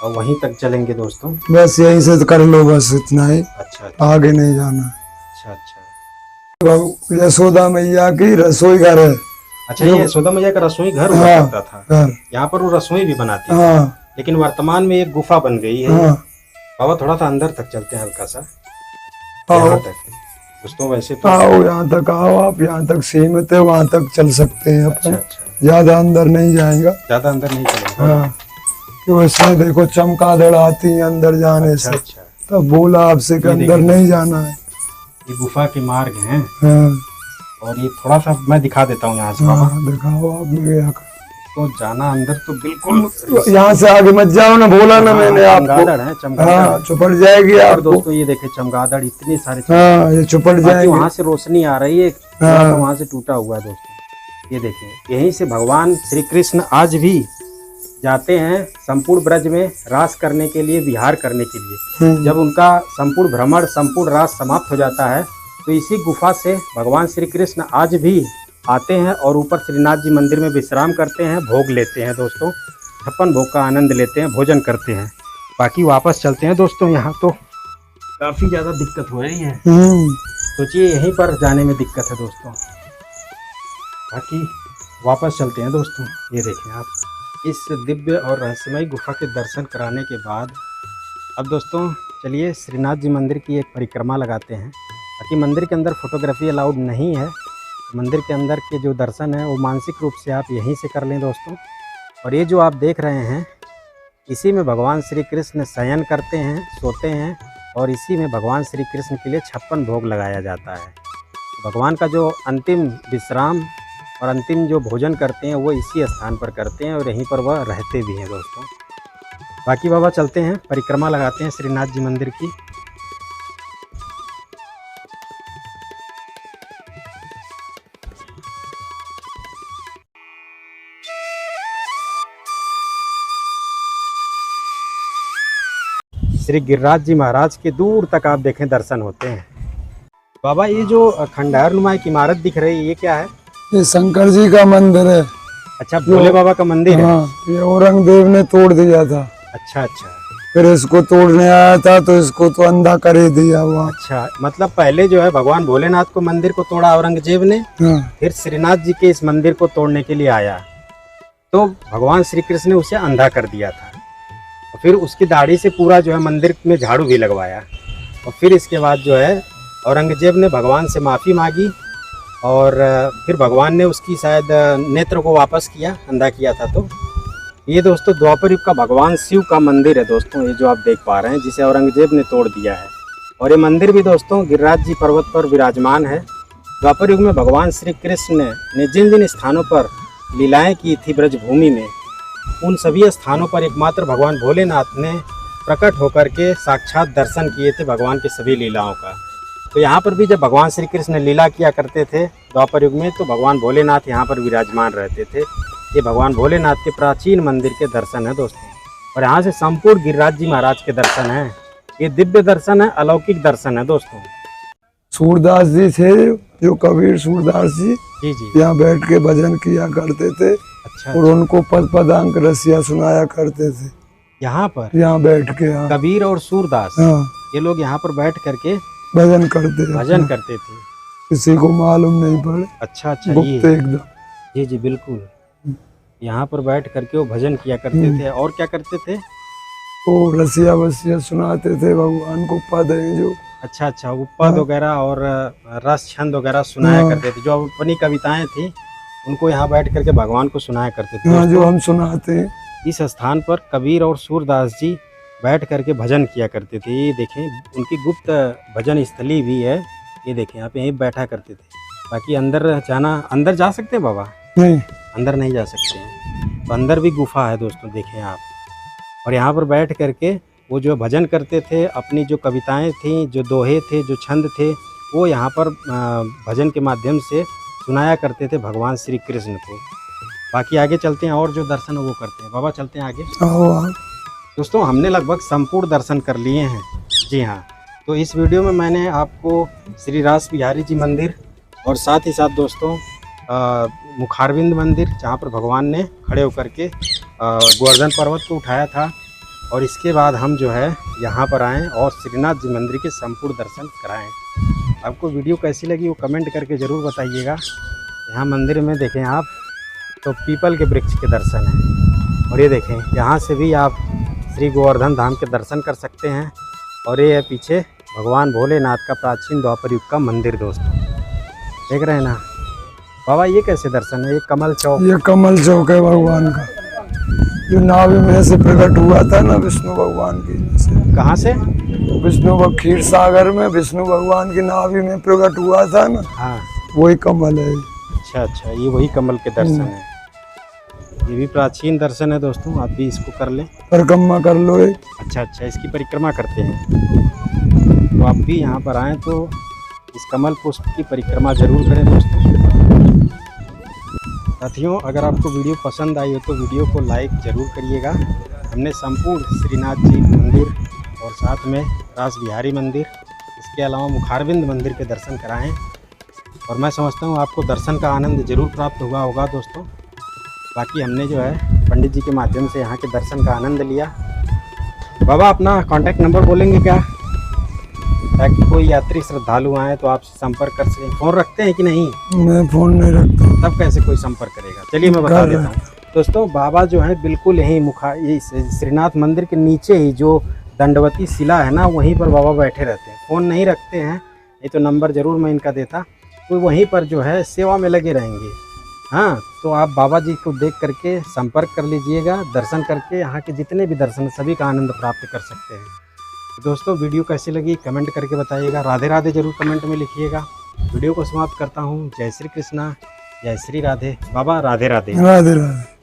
और वहीं तक चलेंगे दोस्तों। बस यहीं से तो कर लो, बस इतना ही, अच्छा अच्छा आगे नहीं जाना। अच्छा अच्छा। यशोदा मैया की रसोई घर है। अच्छा, ये यशोदा मैया का रसोई घर हुआ हाँ, करता था। घर। यहाँ पर वो रसोई भी बनाती थी, हाँ लेकिन वर्तमान में एक गुफा बन गई है। हाँ, बाबा थोड़ा सा अंदर तक चलते हैं, हल्का सा आओ यहाँ तक। दोस्तों वैसे तो आओ, यहाँ तक आओ आप, यहाँ तक सीमित है, वहाँ तक चल सकते हैं अच्छा अपन, अच्छा, ज्यादा अंदर नहीं जाएगा। ज्यादा अंदर नहीं चलेगा। हाँ, क्यों इसमें देखो चमगादड़ आती है अंदर जाने अच्छा से, अच्छा। तब बोला आपसे कि ये अंदर देखिए। नहीं जाना है। ये गुफा के मार्ग हैं हाँ और ये थोड़ा सा मैं दिखा देता हूँ यहाँ से बाबा। हाँ, दिखाओ आप गया कर। तो जाना अंदर तो बिल्कुल यहाँ से आगे मत जाओ ना, बोला ना मैंने आपको। चमगादड़ है, चमगादड़। हाँ, चुपड़ जाएगी और आपको। दोस्तों ये देखे चमगादड़, इतने सारे हाँ, ये चुपड़ बाकी जाएगी। वहां से रोशनी आ रही है, थोड़ा सा वहां से टूटा हुआ है दोस्तों। ये देखिए, यहीं से भगवान श्री कृष्ण आज भी जाते हैं संपूर्ण ब्रज में रास करने के लिए, विहार करने के लिए। जब उनका संपूर्ण भ्रमण, संपूर्ण रास समाप्त हो जाता है तो इसी गुफा से भगवान श्री कृष्ण आज भी आते हैं और ऊपर श्रीनाथ जी मंदिर में विश्राम करते हैं, भोग लेते हैं दोस्तों। 56 भोग का आनंद लेते हैं, भोजन करते हैं। बाकी वापस चलते हैं दोस्तों। यहाँ तो काफ़ी ज़्यादा दिक्कत हो रही है, सोचिए यहीं पर जाने में दिक्कत है दोस्तों। बाकी वापस चलते हैं दोस्तों। ये देखें आप, इस दिव्य और रहस्यमय गुफा के दर्शन कराने के बाद अब दोस्तों चलिए श्रीनाथ जी मंदिर की एक परिक्रमा लगाते हैं। बाकी मंदिर के अंदर फोटोग्राफी अलाउड नहीं है। मंदिर के अंदर के जो दर्शन है वो मानसिक रूप से आप यहीं से कर लें दोस्तों। और ये जो आप देख रहे हैं, इसी में भगवान श्री कृष्ण शयन करते हैं, सोते हैं, और इसी में भगवान श्री कृष्ण के लिए 56 भोग लगाया जाता है। भगवान का जो अंतिम विश्राम और अंतिम जो भोजन करते हैं वो इसी स्थान पर करते हैं और यहीं पर वह रहते भी हैं दोस्तों। बाकी बाबा चलते हैं, परिक्रमा लगाते हैं श्रीनाथ जी मंदिर की। श्री गिरिराज जी महाराज के दूर तक आप देखें दर्शन होते हैं। बाबा ये जो खंडहर नुमा एक इमारत दिख रही है, ये क्या है? ये शंकर जी का मंदिर है। अच्छा, भोले बाबा का मंदिर है। हाँ, ये औरंगजेब ने तोड़ दिया था। अच्छा अच्छा फिर इसको तोड़ने आया था तो इसको तो अंधा कर ही दिया हुआ। अच्छा, मतलब पहले जो है भगवान भोलेनाथ को मंदिर को तोड़ा औरंगजेब ने, हाँ, फिर श्रीनाथ जी के इस मंदिर को तोड़ने के लिए आया तो भगवान श्री कृष्ण ने उसे अंधा कर दिया था। और फिर उसकी दाढ़ी से पूरा जो है मंदिर में झाड़ू भी लगवाया। और फिर इसके बाद जो है औरंगजेब ने भगवान से माफ़ी मांगी और फिर भगवान ने उसकी शायद नेत्र को वापस किया, अंधा किया था। तो ये दोस्तों द्वापर युग का भगवान शिव का मंदिर है दोस्तों, ये जो आप देख पा रहे हैं, जिसे औरंगजेब ने तोड़ दिया है। और ये मंदिर भी दोस्तों गिरिराज जी पर्वत पर विराजमान है। द्वापर युग में भगवान श्री कृष्ण ने जिन जिन स्थानों पर लीलाएं की थी ब्रजभूमि में, उन सभी स्थानों पर एकमात्र भगवान भोलेनाथ ने प्रकट होकर के साक्षात दर्शन किए थे भगवान की सभी लीलाओं का। तो यहाँ पर भी जब भगवान श्री कृष्ण लीला किया करते थे द्वापर युग में, तो भगवान भोलेनाथ यहाँ पर विराजमान रहते थे। ये भगवान भोलेनाथ के प्राचीन मंदिर के दर्शन है दोस्तों। और यहाँ से संपूर्ण गिरिराज जी महाराज के दर्शन हैं। ये दिव्य दर्शन है, अलौकिक दर्शन है दोस्तों। सूरदास जी थे, जो कबीर सूरदास जी जी जी। यहाँ बैठ के भजन किया करते थे। अच्छा, और उनको पद पदांक रसिया सुनाया करते थे यहाँ पर यहाँ बैठ के। हाँ कबीर और सूरदास हाँ, ये लोग यहाँ पर बैठ करके भजन करते भजन करते थे। किसी को मालूम नहीं पड़े, अच्छा अच्छा, गुप्त ये एकदम। जी जी बिल्कुल, यहाँ पर बैठ करके वो भजन किया करते थे। और क्या करते थे? वो रसिया वसिया सुनाते थे, भगवान को पद है जो। अच्छा अच्छा, वो पद वगैरह और रस छंद वगैरह सुनाया हाँ। करते थे। जो अपनी कविताएं थी उनको यहाँ बैठ करके भगवान को सुनाया करते थे हाँ, जो दोस्तों। हम सुनाते हैं इस स्थान पर कबीर और सूरदास जी बैठ करके भजन किया करते थे। ये देखें उनकी गुप्त भजन स्थली भी है। ये देखें आप यहीं बैठा करते थे। बाकी अंदर जा सकते हैं बाबा? नहीं, अंदर नहीं जा सकते हैं। तो अंदर भी गुफा है दोस्तों, देखें आप। और यहाँ पर बैठ करके वो जो भजन करते थे, अपनी जो कविताएं थीं, जो दोहे थे, जो छंद थे, वो यहाँ पर भजन के माध्यम से सुनाया करते थे भगवान श्री कृष्ण को। बाकी आगे चलते हैं और जो दर्शन है वो करते हैं। बाबा चलते हैं आगे। आओ आओ। दोस्तों हमने लगभग संपूर्ण दर्शन कर लिए हैं। जी हाँ, तो इस वीडियो में मैंने आपको श्री रास बिहारी जी मंदिर और साथ ही साथ दोस्तों मुखारविंद मंदिर, जहाँ पर भगवान ने खड़े होकर के गोवर्धन पर्वत को उठाया था, और इसके बाद हम जो है यहाँ पर आएँ और श्रीनाथ जी मंदिर के संपूर्ण दर्शन कराएँ। आपको वीडियो कैसी लगी वो कमेंट करके ज़रूर बताइएगा। यहाँ मंदिर में देखें आप तो पीपल के वृक्ष के दर्शन हैं, और ये देखें यहाँ से भी आप श्री गोवर्धन धाम के दर्शन कर सकते हैं। और ये है पीछे भगवान भोलेनाथ का प्राचीन द्वापर युग का मंदिर दोस्तों, देख रहे हैं ना बाबा। ये कैसे दर्शन है? ये कमल चौक, ये कमल चौक है भगवान का, जो नाभि में से प्रकट हुआ था ना विष्णु भगवान की। से कहाँ से? विष्णु क्षीर सागर में विष्णु भगवान की नाभि में प्रकट हुआ था ना, हाँ वही कमल है। अच्छा, ये वही कमल के दर्शन है। ये भी प्राचीन दर्शन है दोस्तों, आप भी इसको कर लें, परिक्रमा कर लो एक। अच्छा, इसकी परिक्रमा करते हैं। तो आप भी यहाँ पर आएँ तो इस कमल पुष्प की परिक्रमा जरूर करें दोस्तों। साथियों अगर आपको वीडियो पसंद आई हो तो वीडियो को लाइक ज़रूर करिएगा। हमने संपूर्ण श्रीनाथ जी मंदिर और साथ में रास बिहारी मंदिर, इसके अलावा मुखारविंद मंदिर के दर्शन कराएं, और मैं समझता हूँ आपको दर्शन का आनंद ज़रूर प्राप्त हुआ होगा दोस्तों। बाकी हमने जो है पंडित जी के माध्यम से यहाँ के दर्शन का आनंद लिया। बाबा अपना कॉन्टैक्ट नंबर बोलेंगे क्या, ताकि कोई यात्री श्रद्धालु आए तो आपसे संपर्क कर सकें? फ़ोन रखते हैं कि नहीं? मैं फ़ोन नहीं रखता। तब कैसे कोई संपर्क करेगा? चलिए मैं बता देता हूँ दोस्तों। बाबा जो है बिल्कुल यहीं श्रीनाथ मंदिर के नीचे ही जो दंडवती शिला है ना, वहीं पर बाबा बैठे रहते हैं। फ़ोन नहीं रखते हैं, ये तो नंबर ज़रूर मैं इनका देता, तो वहीं पर जो है सेवा में लगे रहेंगे। हाँ, तो आप बाबा जी को देख करके संपर्क कर लीजिएगा, दर्शन करके यहाँ के जितने भी दर्शन सभी का आनंद प्राप्त कर सकते हैं। तो दोस्तों वीडियो कैसी लगी कमेंट करके बताइएगा। राधे राधे जरूर कमेंट में लिखिएगा। वीडियो को समाप्त करता हूँ। जय श्री कृष्णा, जय श्री राधे। बाबा राधे राधे। राधे राधे।